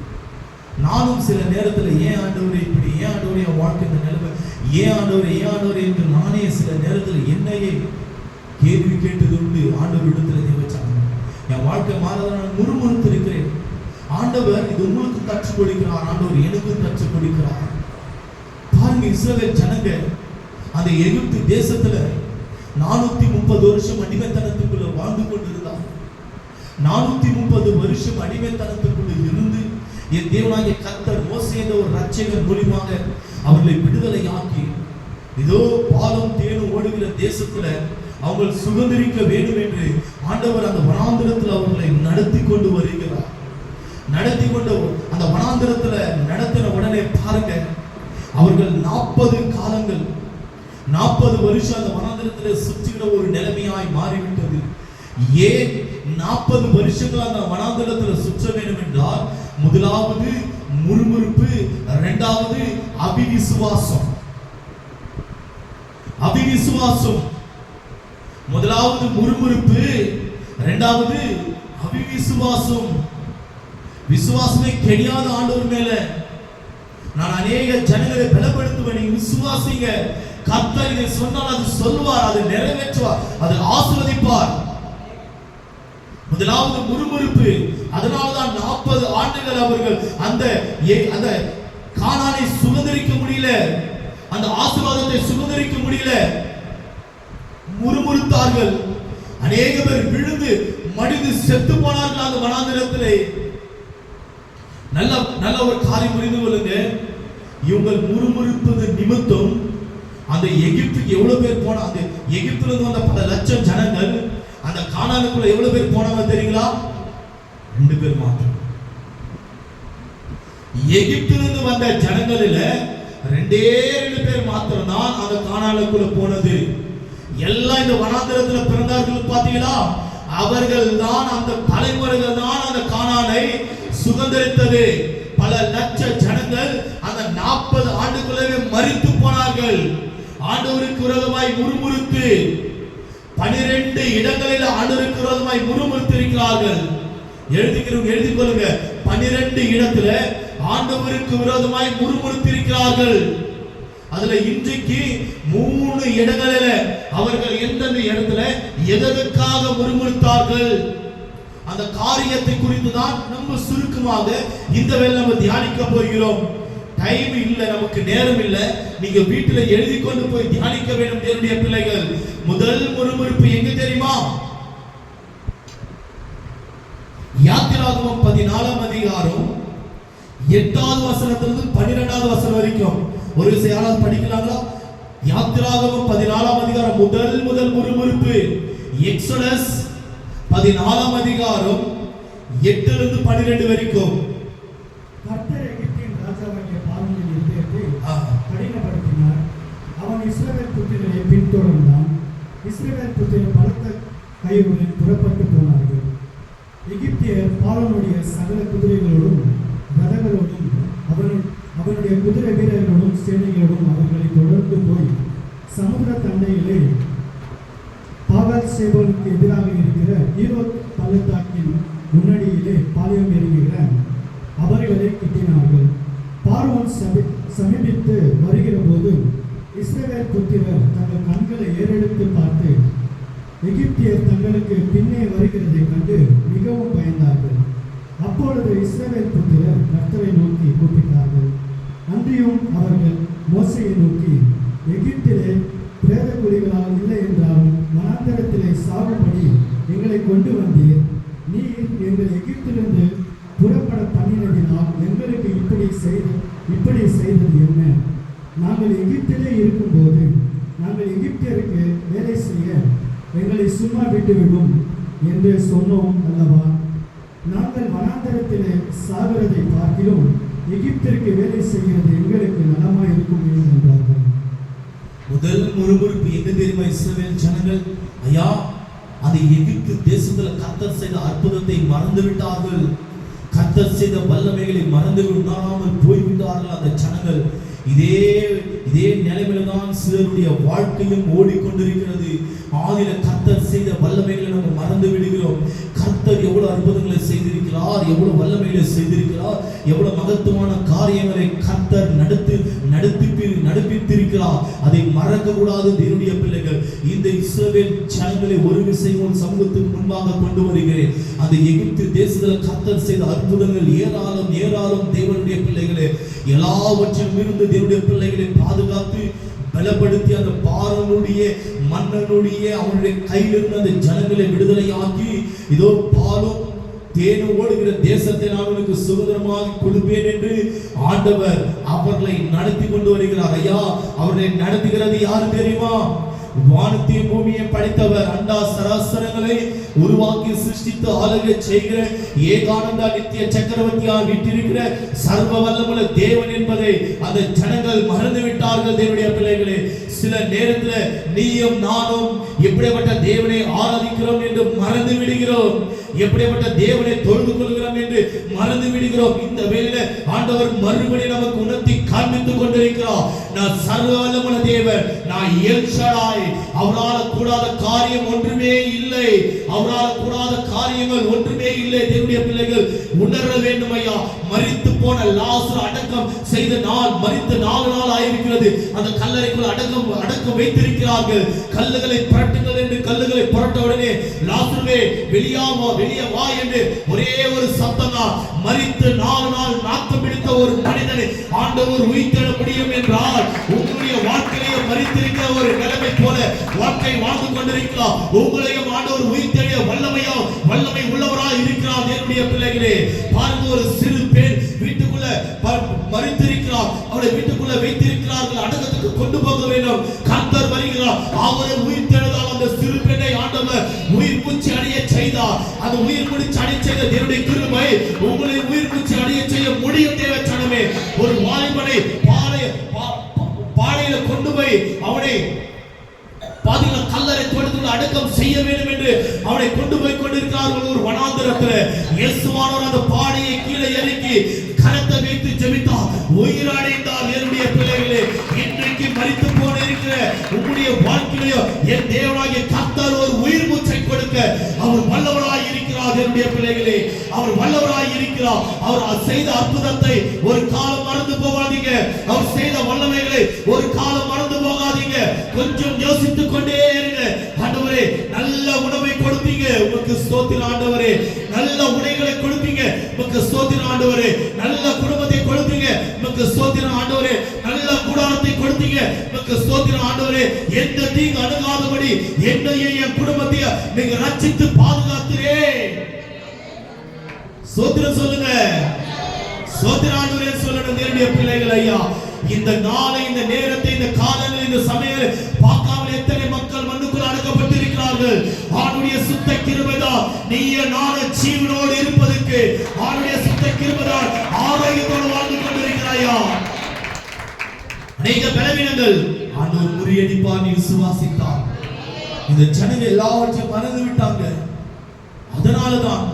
நானும் சில நேரத்தில் ஏன் ஆண்டவரே இப்படி, ஏன் ஆண்டவரே என் வாழ்க்கை இந்த நிலைமை, ஏன் ஆண்டவரே என்று நானே சில நேரத்தில் என்னையே கேள்வி கேட்டது உண்டு. ஆண்டவர் இடத்துல வச்சாங்க, என் வாழ்க்கை மாறதான் நான் முறுமுறுத்து இருக்கிறேன். ஆண்டவர் இது உங்களுக்கு கற்றுக் கொடுக்கிறார், ஆண்டவர் எனக்கும் கற்றுக் கொடுக்கிறார். பாருங்க, இஸ்ரவேல் ஜனங்க அந்த எகிப்து தேசத்துல 430 வருஷம் அடிமைத்தனத்துக்குள்ள வாழ்ந்து கொண்டிருந்தார். 430 வருஷம் அடிமைத்தனத்துக்குள்ள இருந்து என் தேவனாகிய கர்த்தர் மோசே என்ற ஒரு ரட்சகர் மூலமாக அவர்களை விடுதலையாக்கி இதோ பாலும் தேனும் ஓடுகிற தேசத்துல அவங்க சுதந்திரிக்க வேண்டும் என்று ஆண்டவர் அந்த வனாந்திரத்தில் அவர்களை நடத்தி கொண்டு வருகிறார். நடத்தி கொண்டு அந்த வனாந்திரத்துல நடத்தின உடனே பாருங்க, அவர்கள் 40 காலங்கள் 40 வருஷம் அந்த வனாந்திரத்துல சுற்றுகிற ஒரு நிலைமையாய் மாறிவிட்டது. ஏன் 40 வருஷங்கள் அந்த வனாந்திரத்துல சுற்ற வேண்டும் என்றால், முதலாவது முறுமுறுப்பு, இரண்டாவது அவிவிசுவாசம். அவிவிசுவாசம், முதலாவது முறுமுறுப்பு, இரண்டாவது அவிவிசுவாசம். விசுவாசமே கிடையாத ஆண்டவர் மேல நான் அநேக ஜனங்களை பலப்படுத்துவேன், நீங்க விசுவாசிங்க, கர்த்தர் இதை சொன்னால் அது சொல்வார், அது நிறைவேற்றுவார், அது ஆசீர்வதிப்பார். முதலாவது முறுமுறுப்பு. அதனால்தான் 40 ஆண்டுகள் அவர்கள் அந்த கானானை சுதந்திரிக்க முடியல, அந்த ஆசீர்வாதத்தை சுதந்திரிக்க முடியல, முறுமுறுத்தார்கள். அநேக பேர் விழுந்து மடிந்து செத்து போனார்கள் அந்த வனாந்திரத்திலே. நல்ல ஒரு காரியம் புரிந்து கொள்ளுங்க, இவங்க முறுமுறுப்பது நிமித்தம் அந்த எகிப்துக்கு எவ்வளவு பேர் போன, அந்த எகிப்துல இருந்து வந்த பல லட்சம் ஜனங்கள் அந்த கானானுக்குள்ள எவ்வளவு பேர் போனவங்க தெரியுங்களா? 2 பேர் மாத்திரம். எகிப்திலிருந்து வந்த ஜனங்களில 2 பேர் மாத்திரம் தான் அந்த கானானுக்குள்ள போனது. எல்லாம் இந்த வனாந்திரத்துல பிறந்தார்கள் பாத்தீங்களா? அவர்கள் தான், அந்த தலைமுறைகள் தான் அந்த கானானை சுதந்திரித்தது. பல லட்ச ஜனங்கள் அந்த 40 ஆண்டுக்குள்ளே மரித்து போனார்கள். ஆண்டவருக்கு விரோதமாய் முறுமுறுத்து 12 இடங்களில் ஆண்டவருக்கு விரோதமாய் முறுமுறுத்து இருக்கிறார்கள். எழுதிக் கொள்ளுங்க, 12 இடத்துல ஆண்டவருக்கு விரோதமாய் முறுமுறுத்து இருக்கிறார்கள். அதுல இன்றைக்கு 3 இடங்களில அவர்கள் எந்தெந்த இடத்துல எதற்காக முறுமுறுத்தார்கள், அந்த காரியத்தை குறித்து தான் நம்ம சுருக்கமாக இந்த வேளை நம்ம தியானிக்க போகிறோம். டைம் இல்ல, நமக்கு நேரம் இல்ல. நீங்க வீட்டுல எழுதி கொண்டு போய் தியானிக்க வேண்டும் தேவனுடைய பிள்ளைகள். முதல் முறுமுறுப்பு எங்க தெரியுமா? யாத்திராகமம் 14ஆம் அதிகாரம் 8வது வசனத்திலிருந்து 12வது வசனம் வரைக்கும் ஒரு விஷயம் யாராவது படிக்கலாங்களா? யாத்திராகமம் 14ஆம் அதிகாரம் முதல் முறுமுறுப்பு. எக்ஸோடஸ் 14ஆம் அதிகாரம் 8லிருந்து 12 வரைக்கும். கர்த்தர் எகிப்தின் ராஜாவாகிய பார்வோனின் இருதயத்தை கடினப்படுத்தினார். அவன் இஸ்ரவேல் புத்திரரை பின்தொடர்ந்தான். இஸ்ரவேல் புத்திரர் பலத்த கையுடன் புறப்பட்டு போனார்கள். எகிப்தியர் பார்வோனுடைய சகல குதிரைகளோடும் ரதங்களோடும் அவனுடைய குதிரை வீரர்களோடும் சேனைகளோடும் அவர்களை தொடர்ந்து போய் சமுத்திர தண்டையிலே பாகால் சேபோனுக்கு எதிராக இருக்கிற ஈரோத் பள்ளத்தாக்கின் முன்னணியிலே பாளையம் இறங்குகிற அவர்களை கிட்டினார்கள். பார்வோன் சமீபித்து வருகிற போது இஸ்ரவேல் புத்திரர் தங்கள் கண்களை ஏறெடுத்து பார்த்து எகிப்தியர் தங்களுக்கு பின்னே வருகிறதை கண்டு மிகவும் பயந்தார்கள். அப்பொழுது இஸ்ரவேல் புத்திரர் கர்த்தரை நோக்கி கூப்பிட்டார்கள். அன்றியும் அவர்கள் மோசேயை நோக்கி, எகிப்திலே பிரேத குழிகளால் இல்லை என்றாலும் வனாந்தரத்திலே சாகும்படி எங்களை கொண்டு வந்தீர். நீர் எங்கள் எகிப்திலிருந்து புறப்பட பண்ணினதினால் எங்களுக்கு இப்படி செய்தது என்ன? நாங்கள் எகிப்திலே இருக்கும்போது நாங்கள் எகிப்தியருக்கு வேலை செய்ய எங்களை சும்மா விட்டுவிடும் என்று சொன்னோம் அல்லவா? நாங்கள் வனாந்தரத்திலே சாகிறதை பார்க்கிலும் எகிப்திற்கு வேலை செய்கிறது எங்களுக்கு நலமாய் இருக்கும் என்றார்கள். முதல் முறுமுறுப்பு எங்க தெரியுமா? இஸ்ரவேல் ஜனங்கள், ஐயா, அது எகிப்து தேசத்துல கர்த்தர் செய்த அற்புதத்தை மறந்து விட்டார்கள். கர்த்தர் செய்த வல்லமைகளை மறந்து விடாமல் போய்விட்டார்கள் அந்த ஜனங்கள். இதே நிலைமையில தான் சிலருடைய வாழ்க்கையும் ஓடிக்கொண்டிருக்கிறது. ஆதில கர்த்தர் செய்த வல்லமைகளை நம்ம மறந்து விடுகிறோம். கர்த்தர் எவ்வளவு அற்புதங்களை செய்திருக்கிறார், எவ்வளவு வல்லமைகளை செய்திருக்கிறார், எவ்வளவு மகத்துவமான காரியங்களை கர்த்தர் நடப்பித்திருக்கிறார். அதை மறக்க கூடாது தேவனுடைய பிள்ளைகள். இந்த இஸ்ரவேல் ஜனங்களை ஒரு விஷயம் சமூகத்துக்கு முன்பாக கொண்டு வருகிறேன். அந்த எகிப்து தேசத்தில் கர்த்தர் செய்த அற்புதங்கள் ஏராளம் தேவனுடைய பிள்ளைகளே. எல்லாவற்றிலும் இருந்து தேவனுடைய பிள்ளைகளை பாதுகாத்து பலப்படுத்தி அந்த பார்வோனுடைய மன்னனுடைய அவனுடைய கையிலிருந்து அந்த ஜனங்களை விடுதலையாக்கி இதோ பாலும் தேனும் ஓடுகிற தேசத்தை நான் உனக்கு சுதந்திரமாக கொடுப்பேன் என்று ஆண்டவர் அவர்களை நடத்தி கொண்டு வருகிறார். ஐயா, அவர்களை நடத்துகிறது யாரு தெரியுமா? வானத்தையும் பூமியை படைத்தவர், அண்டா சராசரங்களை உருவாக்கி சிருஷ்டித்து ஆளுகை செய்கிற ஏகானந்தா நித்திய சக்கரவர்த்தியார் விட்டிருக்கிற சர்வ வல்லமுள்ள தேவன் என்பதை அந்த ஜனங்கள் மறந்து விட்டார்கள். தேவனுடைய பிள்ளைகளே, சில நேரத்தில் நீயும் நானும் எப்படிப்பட்ட தேவனை ஆராதிக்கிறோம் என்று மறந்து விடுகிறோம், எப்படிப்பட்ட தேவனை தொழுது கொள்கிறோம் என்று மறந்து விடுகிறோம். இந்த வேளையில ஆண்டவர் மறுபடியும் நமக்கு உணர்த்தி காண்பித்துக் கொண்டிருக்கிறார். நான் சர்வ வல்லமுள்ள தேவன், நான் எல் ஷடாய், அவரால் கூடாத காரியம் ஒன்றுமே இல்லை, அவரால் கூடாத காரியங்கள் ஒன்றுமே இல்லை. தேவனுடைய பிள்ளைகள் உணர வேண்டும் ஐயா. மரித்து போன லாசரு அடக்கம் செய்த நாள் மரித்து 4 நாள் ஆயிருக்கிறது. அந்த கல்லறைக்குள் அடக்கம் வைத்திருக்கிறார்கள். கல்லுகளை புரட்டுங்கள் என்று கல்லுகளை புரட்ட உடனே லாசருவே வெளியே வா என்று ஒரே ஒரு சத்தம் தான். மரித்து 4 நாள் நாக்கம் பிடித்த ஒரு மனிதனை ஆண்டவர் உயிர்த்தெழ முடியும் என்றால், உங்களுடைய வாழ்க்கையிலேயே மரித்திருக்கிற ஒரு நிலைமை போல வாழ்க்கை வாழ்ந்து கொண்டிருக்கிறார். உங்களையும் ஆண்டவர் உயிர்த்தெழ வல்லமை உள்ளவராய் இருக்கிறார். தேவனுடைய பிள்ளைகளே, பாருங்க, ஒரு சிறு பெண் வீட்டுக்குள்ள மரித்திருக்கிறார். அவரை வீட்டுக்குள்ள வைத்திருக்கிறார்கள், அடக்கத்துக்கு கொண்டு போக வேண்டும். கர்த்தர் வருகிறார், அவரை உயிர்த்தெழுதால் அந்த சிறு பெண்ணை ஆண்டவர் உயிர் மூச்சு அடைய செய்தார். அந்த உயிர் மூச்சு அடைய செய்த தேவனுடைய கிருபை உங்களை உயிர் மூச்சு அடைய செய்ய முடியும். தேவ ஜனமே, ஒரு வாலிபனை பாடையில கொண்டு போய் அவனை பாதியில கல்லறை தொழுதுள்ள அடக்கம் செய்ய வேண்டும் என்று அவனை கொண்டு போய் கொண்டிருக்கிறார்கள். ஒரு வனாந்தரத்தில் இயேசுவானவர் அந்த பாடையை கீழே இறக்கி கரத்தை வைத்து ஜெபித்தார், உயிரடைந்தார். என்னுடைய பிள்ளைகளே, இன்றைக்கு மரித்து போன இருக்கிற உங்களுடைய வாழ்க்கையிலேயோ என் தேவனாகிய கர்த்தர் ஒரு உயிர் மூச்சை கொடுக்க அவர் வல்லவராய் இருக்கிறார். என்னுடைய பிள்ளைகளே, அவர் வல்லவராய் இருக்கிறார். அவர் செய்த அற்புதத்தை ஒரு காலம் மறந்து போகாதீங்க. அவர் செய்த வல்லமைகளை ஒரு காலம் மறந்து போகாதீங்க. கொஞ்சம் யோசித்துக் கொண்டே இருங்க. ஆண்டவரே, நல்ல உணவை கொடுப்பீங்க, உமக்கு ஸ்தோத்திரம். ஆண்டவரே, நல்ல உடைகளை கொடுப்பீங்க, உமக்கு ஸ்தோத்திரம். ஆண்டவரே, நல்ல குடும்பத்தை கொடுப்பீங்க, உமக்கு ஸ்தோத்திரம். ஆண்டவரே, நல்ல கூடாரத்தை கொடுத்தீங்க, உமக்கு ஸ்தோத்திரம். ஆண்டவரே, எந்த தீங்கு அணுகாதபடி என்னையும் என் குடும்பத்தையும் நீங்க ரட்சித்து பாதுகாத்துறே. ஸ்தோத்திரம் சொல்லுங்க, ஸ்தோத்திரம். ஆண்டவரே சொல்லணும். தேவனுடைய பிள்ளைகள் ஐயா, இந்த நாளை, இந்த நேரத்தை, இந்த காலங்களை, இந்த சமயங்களை பார்க்காமல் எத்தனை மக்கள் மண்ணுக்குள் அடக்கப்பட்டிருக்கிறார்கள். ஆண்டுடைய சுத்த கிருபைதான் நீய நான ஜீவனோடு இருப்பதற்கு, ஆண்டுடைய சுத்த கிருபைதான் ஆரோக்கியத்தோடு வாழ்ந்து கொண்டிருக்கிறாயா. அநேக பலவீனங்கள் ஆண்டவர் முறியடிப்பார் விசுவாசித்தார். இந்த ஜனங்கள் எல்லாவற்றையும் மறந்து விட்டாங்க. அதனாலதான்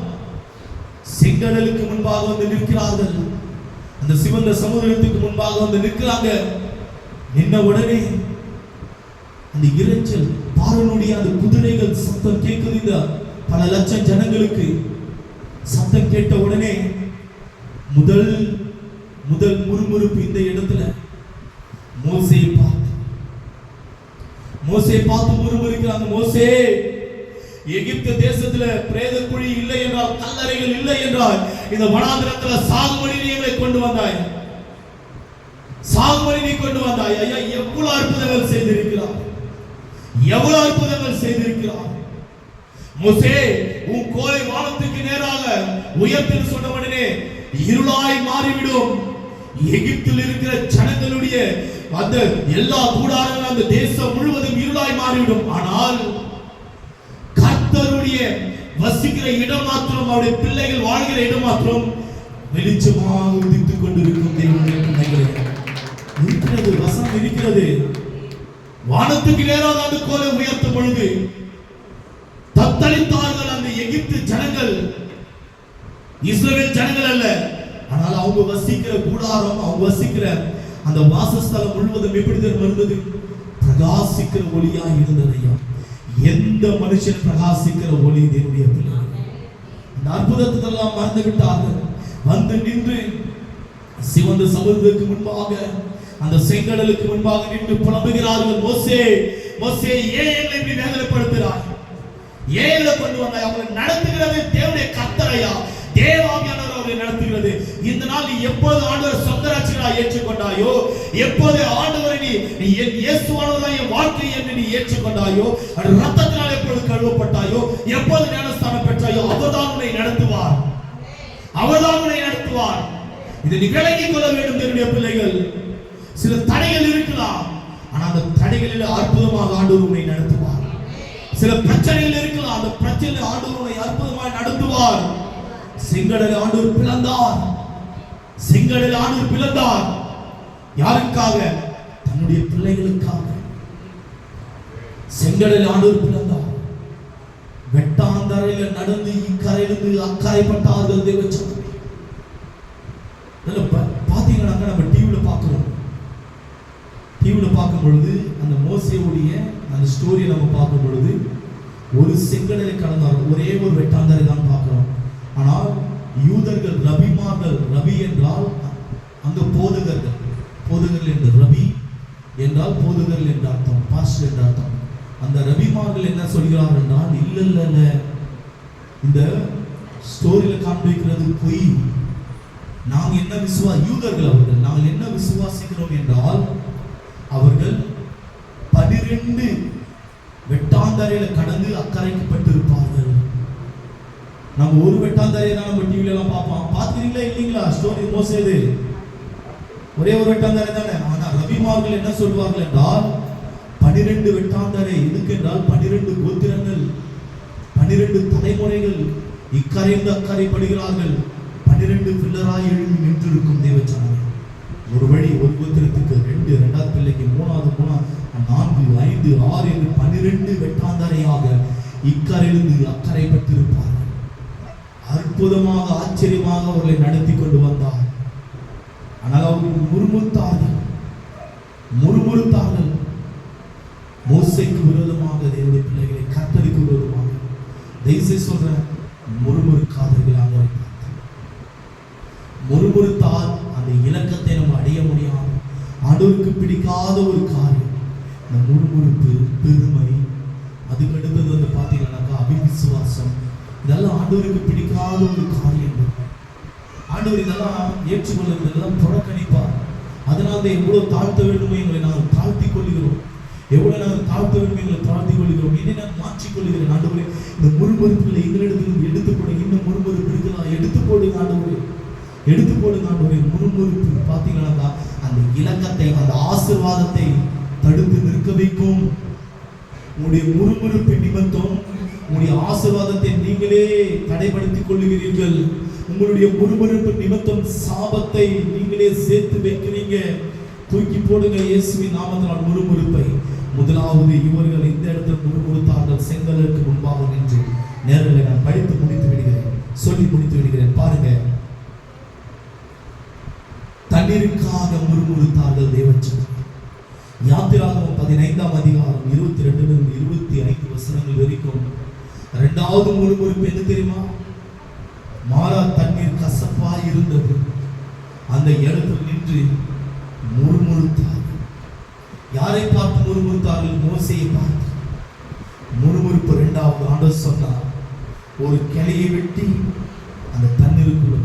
செங்கடலுக்கு முன்பாக வந்து நிற்கிறார்கள். அந்த சிவந்த சமுதிரத்துக்கு முன்பாக வந்து நிற்கிறாங்க. நின்ன உடனே அந்த இரைச்சல், பார்வனுடைய அந்த குதிரைகள் சத்தம் கேட்குது. இந்த பல லட்சம் ஜனங்களுக்கு சத்தம் கேட்ட உடனே முதல் முறுமுறுப்பு இந்த இடத்துல மோசேயை பார்த்து முறுமுறுக்கிறாங்க. மோசே, எகிப்து தேசத்துல பிரேத குழி இல்லை என்றால், கல்லறைகள் இல்லை என்றால், இந்த வனாந்திரத்துல சாகுபடி நீங்களை கொண்டு வந்தாய், சாகுபடி நீ கொண்டு வந்தாய். ஐயா, எவ்வளவு அற்புதங்கள் செய்திருக்கிறார், எவ்வளவு அற்புதங்கள் செய்திருக்கிறார். மோசே, உன் கோலை வானத்துக்கு நேராக உயர்த்தி சொன்ன உடனே இருளாய் மாறிவிடும். எகிப்தில் இருக்கிற ஜனங்களுடைய அந்த எல்லா கூடாரங்களும் அந்த தேசம் முழுவதும் இருளாய் மாறிவிடும். ஆனால் கர்த்தருடைய வசிக்கிற இடம் மாத்திரம், அவருடைய பிள்ளைகள் வாழ்கிற இடம் மாத்திரம் வெளிச்சமாக உதித்துக் கொண்டிருக்கும். தேவனுடைய பிள்ளைகளே, இருக்கிறது, வசனம் இருக்கிறது. வானத்துக்கு நேராக அந்த கோலை உயர்த்தும் பொழுது தத்தளித்தார்கள் அந்த எகிப்து ஜனங்கள். இஸ்ரவேல் ஜனங்கள் அல்ல, ஆனால் அவங்க வசிக்கிற கூடாரம், அவங்க வசிக்கிற அந்த வாசஸ்தலம் முழுவதும் எப்படி இருந்தது? பிரகாசிக்கிற ஒளியா இருந்தது. ஐயா, எந்த மனுஷன் பிரகாசிக்கிற ஒளி தேவனுடைய பிள்ளை. அந்த அற்புதத்தெல்லாம் மறந்து விட்டார்கள். வந்து நின்று சிவந்த சமுதிரத்துக்கு முன்பாக, அந்த செங்கடலுக்கு முன்பாக நின்று புலம்புகிறார்கள். மோசே, மோசே, ஏன் என்னை இப்படி வேதனைப்படுத்துகிறாய்? ஏன் கொண்டு வந்தாய்? அவங்களை நடத்துகிறது தேவனுடைய கர்த்தரையா, தேவாவியானவர் அவரை நடத்துகிறது. இந்த நாள் நீ எப்போது ஆண்டவர் சொந்த ரட்சகராய் ஏற்றுக்கொண்டாயோ, எப்போது ஆண்டவரை நீ இயேசுவானவராய் என் வாழ்க்கை என்று நீ ஏற்றுக்கொண்டாயோ, ரத்தத்தினால் எப்போது கழுவப்பட்டாயோ, எப்போது ஞானஸ்தானம் பெற்றாயோ, அவர்தான் உன்னை நடத்துவார். அவர்தான் உன்னை நடத்துவார். இதை நீ விளங்கிக் கொள்ள வேண்டும் என்னுடைய பிள்ளைகள். சில தடைகள் இருக்கலாம், ஆனா அந்த தடைகளில் அற்புதமாக ஆண்டவர் உன்னை நடத்துவார். சில பிரச்சனைகள் இருக்கலாம், அந்த பிரச்சனையில் ஆண்டவர் உன்னை அற்புதமாக நடத்துவார். செங்கடலை ஆண்டவர் பிளந்தார். செங்கடலை ஆண்டவர் பிளந்தார். யாருக்காக? தன்னுடைய பிள்ளைகளுக்காக. செங்கடலை ஆண்டவர் பிளந்தார். வெட்டாந்தரையில நடந்து இக்கரையிலிருந்து அக்கரைப்பட்டார்கள் தேவச்சனம். பாத்தீங்கன்னா நம்ம டிவியில பார்க்கிறோம். டிவியில பார்க்கும் பொழுது அந்த மோசேவுடைய அந்த ஸ்டோரியை நம்ம பார்க்கும் பொழுது ஒரு செங்கடலை கடந்தார். ஒரே ஒரு வெட்டாந்தரை தான் பார்க்கிறோம். ஆனால் யூதர்கள் ரபிமார்கள், ரபி என்றால் அங்க போதகர்கள். போதகர்கள் என்ற ரபி என்றால் போதகர்கள் என்ற அர்த்தம், பாஸ்டர் என்ற அர்த்தம். அந்த ரபிமார்கள் என்ன சொல்கிறார்கள் என்றால், இல்ல இந்த ஸ்டோரியில காண்பிக்கிறது பொய். நாங்க என்ன யூதர்கள் அவர்கள், நாங்கள் என்ன விசுவாசிக்கிறோம் என்றால், அவர்கள் 12 வெட்டாந்தரையில கடந்து அக்கறைக்கப்பட்டிருப்பார்கள். நம்ம ஒரு வெட்டாந்தரையை தான் நம்ம டிவில எல்லாம் பார்ப்போம். பார்த்துக்கிறீங்களா இல்லைங்களா? ஸ்டோரி மோசேது ஒரே ஒரு வெட்டாந்தரை தானே. ஆனா ரபிமார்கள் என்ன சொல்வார்கள் என்றால், 12 வெட்டாந்தரை. எதுக்கு என்றால் 12 கோத்திரங்கள், 12 தலைமுறைகள் இக்கரைந்து அக்கறைப்படுகிறார்கள். 12 பில்லராய் எழும்பி நின்றிருக்கும் தேவச்சனம். ஒரு வழி, ஒரு கோத்திரத்துக்கு 2, 2வது பிள்ளைக்கு 3வது 4, 5, 6 என்று 12 வெட்டாந்தரையாக இக்கரையிலிருந்து அக்கறைப்பட்டிருப்பார்கள். அற்புதமாக ஆச்சரியமாக அவர்களை நடத்தி கொண்டு வந்தார். ஆனால் அவர்கள் முறுமுறுத்தார்கள். மோசேக்கு விரோதமாக, தேவனுடைய பிள்ளைகளை கர்த்தருக்கு விரோதமாக. தயவுசெய்து சொல்றேன், முறுமுறுக்காதவர்களாக முறுமுறுத்தால் அந்த இலக்கத்தை நம்ம அடைய முடியாது. ஆண்டவருக்கு பிடிக்காத ஒரு காரியம் இந்த முறுமுறுப்பு, பெருமை. அதுக்கு அடுத்தது வந்து பார்த்தீங்கன்னாக்கா அபிவிசுவாசம். இதெல்லாம் ஆண்டவருக்கு பிடிக்காத ஒரு காரியம். ஆண்டவர் இதெல்லாம் ஏற்றுக்கொள்வது, இதெல்லாம் புறக்கணிப்பார். அதனால எவ்வளவு தாழ்த்த வேண்டுமோ எங்களை நாங்கள் தாழ்த்திக் கொள்கிறோம். எவ்வளவு நாங்கள் தாழ்த்த வேண்டுமோ எங்களை தாழ்த்திக் கொள்கிறோம். இதை நான் மாற்றிக் கொள்கிறேன். ஆண்டவரே, இந்த முறுமுறுப்புகளை எங்களிடத்திலிருந்து எடுத்து போடுங்க. இன்னும் முறுமுறுப்பு இருக்கலாம், எடுத்து போடுங்க ஆண்டவரே, எடுத்து போடுங்க ஆண்டவரே. முறுமுறுப்பு பார்த்தீங்கன்னாக்கா அந்த இலக்கத்தை, அந்த ஆசீர்வாதத்தை தடுத்து நிற்க வைக்கும். உங்களுடைய முறுமுறுப்பு நிமித்தம் உங்களுடைய ஆசீர்வாதத்தை நீங்களே தடைப்படுத்திக் கொள்ளுகிறீர்கள். உங்களுடைய முறுமுறுப்பு நிமித்தம் சாபத்தை நீங்களே சேர்த்து வைக்கிறீங்க. தூக்கி போடுங்க இயேசுவின் நாமத்தினால் முறுமுறுப்பை. முதலாவது, இவர்கள் இந்த இடத்தில் முறுமுறுத்தார்கள். செங்கலுக்கு முன்பாக நின்று நேரில் நான் படித்து முடித்து விடுகிறேன், சொல்லி முடித்து விடுகிறேன். பாருங்க, தண்ணீருக்காக முறுமுறுத்தார்கள் தேவச்சனம். யாத்திராகமம் 15ஆம் அதிகாரம் 22 25 வசனங்கள் வரைக்கும். இரண்டாவது முறுமுறுப்பு என்ன தெரியுமா? மாறா தண்ணீர் கசப்பாய் இருந்தது. அந்த இடத்தில் நின்று முறுமுறுத்தார்கள். யாரை பார்த்து முறுமுறுத்தார்கள்? மோசேயை பார்த்து. முறுமுறுப்பு இரண்டாவது. ஆண்டவர் சொன்னார், ஒரு கிளையை வெட்டி அந்த தண்ணீருக்குள்ள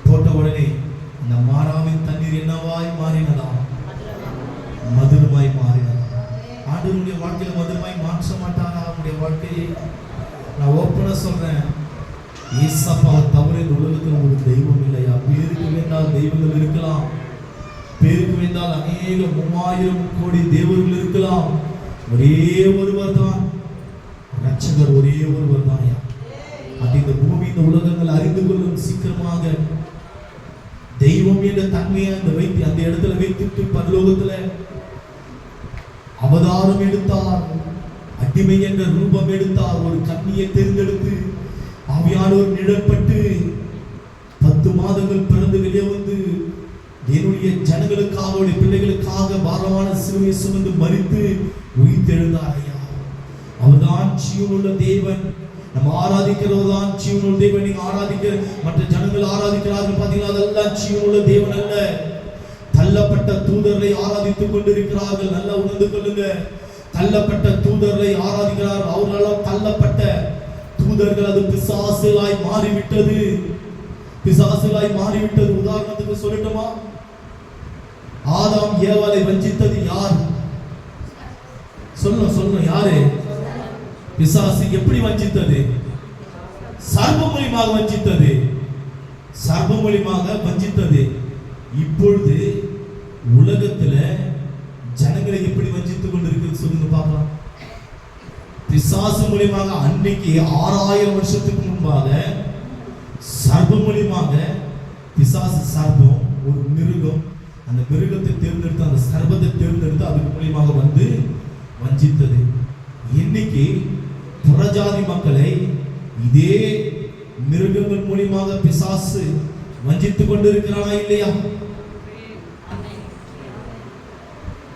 போட்ட உடனே அந்த மாறாவின் தண்ணீர் என்னவாய் மாறினதா? மதுரமாய் மாறினதா? ஆண்டவருடைய வாழ்க்கையில மதுரமாய் மாற்ற மாட்டாரா அவருடைய வாழ்க்கையை? நான் ஓப்பனா சொல்றேன், ஏசப்பாவை தவிர இந்த உலகத்தில் ஒரு தெய்வம் இல்லையா? பேருக்கு வேண்டால் தெய்வங்கள் இருக்கலாம், பேருக்கு வேண்டால் அநேக 3000 கோடி தேவர்கள் இருக்கலாம். ஒரே ஒருவர் தான் ரட்சகர், ஒரே ஒருவர் தான். அது இந்த பூமி, இந்த உலகங்கள் அறிந்து கொள்ளும் சீக்கிரமாக. தெய்வம் என்ற தன்மையை அந்த இடத்துல வைத்துட்டு பரலோகத்துல அவதாரம் எடுத்தார். அடிமை என்ற ரூபம் எடுத்தார். ஒரு கன்னியை தேர்ந்தெடுத்து ஆவியானவர் நிழற்பட்டு 10 மாதங்கள் பிறந்து வெளியே வந்து என்னுடைய ஜனங்களுக்காக, அவருடைய பிள்ளைகளுக்காக பாரமான சிலுவையை சுமந்து மரித்து உயிர்த்தெழுந்தார். ஐயா, அவர்தான் ஜீவனுள்ள தேவன். நம்ம ஆராதிக்கிறவர்தான் ஜீவனுள்ள தேவன். நீங்க ஆராதிக்கிற மற்ற ஜனங்கள் ஆராதிக்கிறார்கள் பார்த்தீங்களா? அதெல்லாம் ஜீவனுள்ள தேவன் அல்ல. தள்ளப்பட்ட தூதர்களை ஆராதித்துக் கொண்டிருக்கிறார்கள். நல்லா உணர்ந்து கொள்ளுங்க. தள்ளப்பட்ட தூதர்களை ஆராதிக்கிறார். அவர்களால் தள்ளப்பட்ட தூதர்கள் அது பிசாசுகளாய் மாறிவிட்டது. பிசாசுகளாய் மாறிவிட்டது. உதாரணத்துக்கு சொல்லட்டுமா? ஆதாம் ஏவாளை வஞ்சித்தது யார்? சொல்லுங்க யாரு? பிசாசு. எப்படி வஞ்சித்தது? சர்வ மூலியமாக வஞ்சித்தது. சர்ப்பம் மூலியமாக வஞ்சித்தது. இப்பொழுது உலகத்துல ஜனங்களை எப்படி வஞ்சித்துக் கொண்டிருக்கிறது சொல்லுங்க பார்க்கலாம். பிசாசு மூலியமாக அன்னைக்கு 6000 வருஷத்துக்கு முன்பாக சர்ப்பம் மூலியமாக, பிசாசு சர்ப்பம் ஒரு மிருகம், அந்த மிருகத்தை தேர்ந்தெடுத்து அந்த சர்ப்பத்தை தேர்ந்தெடுத்து அதுக்கு மூலியமாக வந்து வஞ்சித்தது. இன்னைக்கு புறஜாதி மக்களை இதே மிருகங்கள் மூலியமாக பிசாசு வஞ்சித்துக் கொண்டிருக்கிறானா இல்லையா?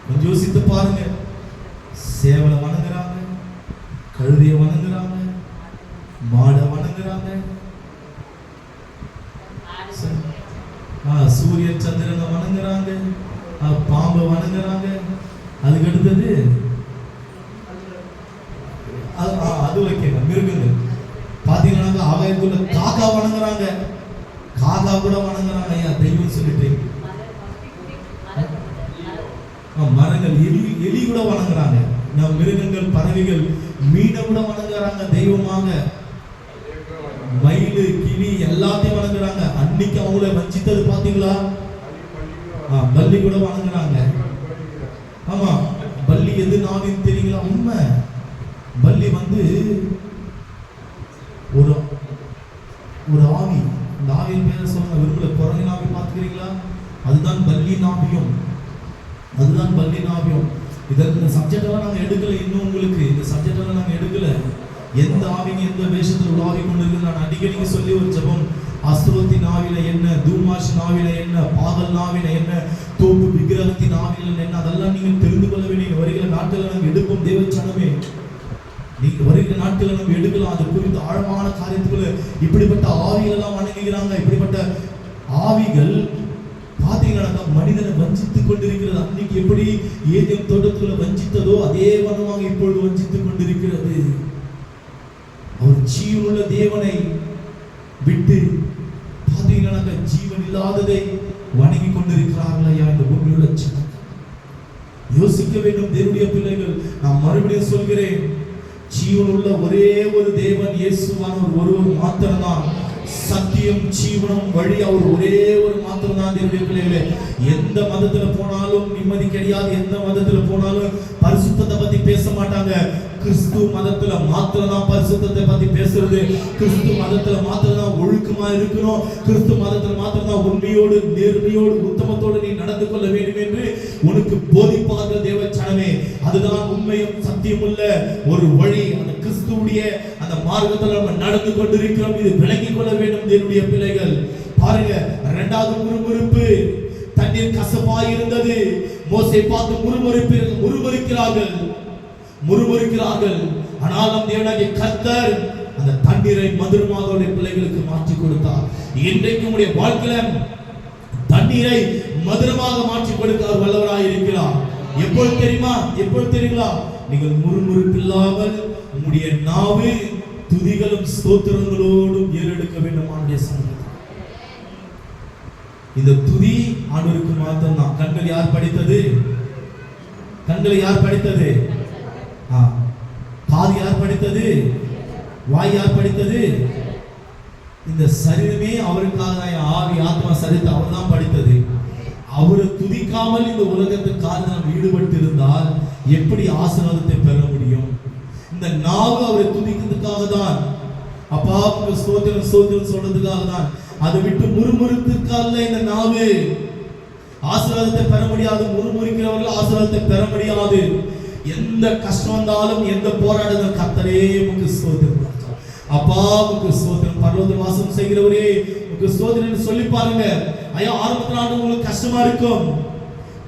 கொஞ்சம் யோசித்து பாருங்க. சேவலை வணங்குறாங்க, கழுதையை வணங்குறாங்க, மாடை வணங்குறாங்க, சூரியன் சந்திரனை வணங்குறாங்க, பாம்பை வணங்குறாங்க. அதுக்கு அடுத்தது அது வைக்க மிருகங்கள் பாத்தீங்கன்னா ஆகாயத்துள்ள காக்கா வணங்குறாங்க, காக்கா கூட வணங்குறாங்க. ஐயா தெய்வம் சொல்லிட்டு மரங்கள், எலி கூட வணங்குறாங்க. மிருகங்கள், பறவைகள், மீனை கூட வணங்குறாங்க தெய்வமாக. மயிலு, கிளி எல்லாத்தையும் வணங்குறாங்க. அன்னைக்கு அவங்கள வஞ்சித்தது பாத்தீங்களா? பல்லி கூட வணங்குறாங்க. ஆமா, பல்லி எது நாவின்னு தெரியுங்களா? உண்மை. பல்லி வந்து ஒரு ஆவி. இந்த ஆவியின் பேரை சொல்ல விரும்பல. குரங்கு நாவி பார்த்துக்கிறீங்களா? அதுதான் பல்லி நாவியம். அதுதான் பல்லி நாவியம். இதற்கு இந்த சப்ஜெக்ட் எல்லாம் நாங்க எடுக்கல. இன்னும் உங்களுக்கு இந்த சப்ஜெக்ட் எல்லாம் நாங்க எடுக்கல. எந்த ஆவிங்க எந்த வேஷத்துல உலாவி கொண்டிருக்கு நான் அடிக்கடி சொல்லி ஒரு ஜெபம். அஸ்ரோத்தின் ஆவில என்ன, தூமாஷ் ஆவில என்ன, பாகல் ஆவில என்ன, தோப்பு விக்கிரகத்தின் ஆவில என்ன, அதெல்லாம் நீங்க தெரிந்து கொள்ள வேண்டிய வருகிற நாட்கள் நாங்கள் எடுப்போம். தேவச்சனமே, நீங்க வருகிற நாட்கள் நம்ம எடுக்கலாம். அது குறித்து ஆழமான காரியத்துக்குள்ள இப்படிப்பட்ட ஆவிகள் எல்லாம் வணங்குகிறாங்க. இப்படிப்பட்ட ஆவிகள் பாத்தீங்கன்னா மனிதனை வஞ்சித்துக் கொண்டிருக்கிறது. அன்னைக்கு எப்படி ஏதேன் தோட்டத்துக்குள்ள வஞ்சித்ததோ அதே வண்ணமாக இப்பொழுது வஞ்சித்துக் கொண்டிருக்கிறது. அவர் ஜீவனுள்ள தேவனை விட்டு பாத்தீங்கன்னா ஜீவன் இல்லாததை வணங்கி கொண்டிருக்கிறார்கள். ஐயா, இந்த பூமியுள்ள ஜனங்கள் யோசிக்க வேண்டும். தேவனுடைய பிள்ளைகள், நான் மறுபடியும் சொல்கிறேன், ஜீவனுள்ள ஒரே ஒரு தேவன் இயேசுவானவர் ஒருவர் மாத்திரம்தான். சத்தியம், ஜீவனம், வழி அவர் ஒரே ஒரு மாத்திரம் தான். தேவனுடைய பிள்ளைகளே, எந்த மதத்துல போனாலும் நிம்மதி கிடையாது. எந்த மதத்துல போனாலும் பரிசுத்தத்தை பத்தி பேச மாட்டாங்க. கிறிஸ்து மதத்துல மாத்திரம் தான் பரிசுத்தத்தை பத்தி பேசுறது. கிறிஸ்து மதத்துல மாத்திரம் தான் ஒழுக்கமா இருக்கணும். கிறிஸ்து மதத்துல மாத்திரம் தான் உண்மையோடு, நேர்மையோடு, உத்தமத்தோடு நீ நடந்து கொள்ள வேண்டும் என்று உனக்கு போதிப்பார்கள் தேவச்சனமே. அதுதான் உண்மையும் சத்தியம் உள்ள ஒரு வழி. அந்த கிறிஸ்துவுடைய அந்த மார்க்கத்தில் நம்ம நடந்து கொண்டிருக்கிறோம். இது விளங்கிக் கொள்ள வேண்டும் தேவனுடைய பிள்ளைகள். பாருங்க, இரண்டாவது முறுமுறுப்பு. தண்ணீர் கசப்பாய் இருந்தது. மோசே பார்த்து முறுமுறுக்கிறார்கள். ஆனால் நம் தேவனாகிய கர்த்தர் அந்த தண்ணீரை மதுரமாக அவருடைய பிள்ளைகளுக்கு மாற்றி கொடுத்தார். இன்றைக்கு உங்களுடைய வாழ்க்கையில தண்ணீரை மதுரமாக மாற்றி கொடுக்க அவர் வல்லவராய் இருக்கிறார். எப்பொழுது தெரியுமா? எப்பொழுது தெரியுங்களா? நீங்கள் முறுமுறுப்பில்லாமல் உங்களுடைய நாவு துதிகளும் ஸ்தோத்திரங்களோடும் ஏறெடுக்க வேண்டும். ஆண்டுடைய சமூகத்தில் இந்த துதி ஆண்டவருக்கு மாத்திரம் தான். கண்கள் யார் படித்தது? கண்களை யார் படித்தது? காது யார் படித்தது? வாய் யார் படித்தது? இந்த சரீரமே அவருக்காக தான். ஆவி, ஆத்மா, சரீரத்தை அவர் தான் படித்தது. அவரை துதிக்காமல் இந்த உலகத்துக்காக நாம் ஈடுபட்டு இருந்தால் எப்படி ஆசீர்வாதத்தை பெற முடியும்? இந்த நாவு அவரை துதிக்கிறதுக்காக தான். அப்பா ஸ்தோத்திரம் ஸ்தோத்திரம் சொல்றதுக்காக தான். அதை விட்டு முறுமுறுத்துக்காக இந்த நாவு ஆசீர்வாதத்தை பெற முடியாது. முறுமுறுக்கிறவர்கள் ஆசீர்வாதத்தை பெற முடியாது. எந்த கஷ்டம் வந்தாலும், எந்த போராடுதல், கர்த்தரே உமக்கு ஸ்தோத்திரம், அப்பா உமக்கு ஸ்தோத்திரம், பரலோகத்தில் வாசம் செய்கிறவரே உமக்கு ஸ்தோத்திரம் சொல்லி பாருங்க. ஐயா, ஆரம்பத்தில் ஆண்டு உங்களுக்கு கஷ்டமா இருக்கும்.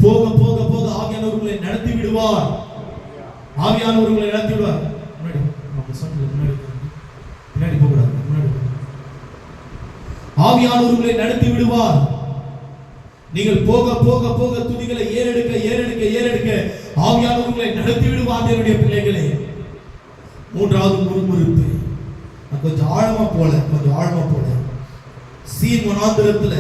போக போக போக ஆவியானவர் உங்களை நடத்தி விடுவார். ஆவியானவர் உங்களை நடத்தி விடுவார். பின்னாடி போக கூடாது. ஆவியானவர் உங்களை நடத்தி விடுவார். நீங்கள் போக போக போக துதிகளை ஏறெடுக்க ஏறெடுக்க ஏறெடுக்க ஆவியானவர் உங்களை நடத்தி விடுவார். என்னுடைய பிள்ளைகளே, மூன்றாவது முறுமுறுப்பு. கொஞ்சம் ஆழமா போல சீன் வனாந்திரத்துல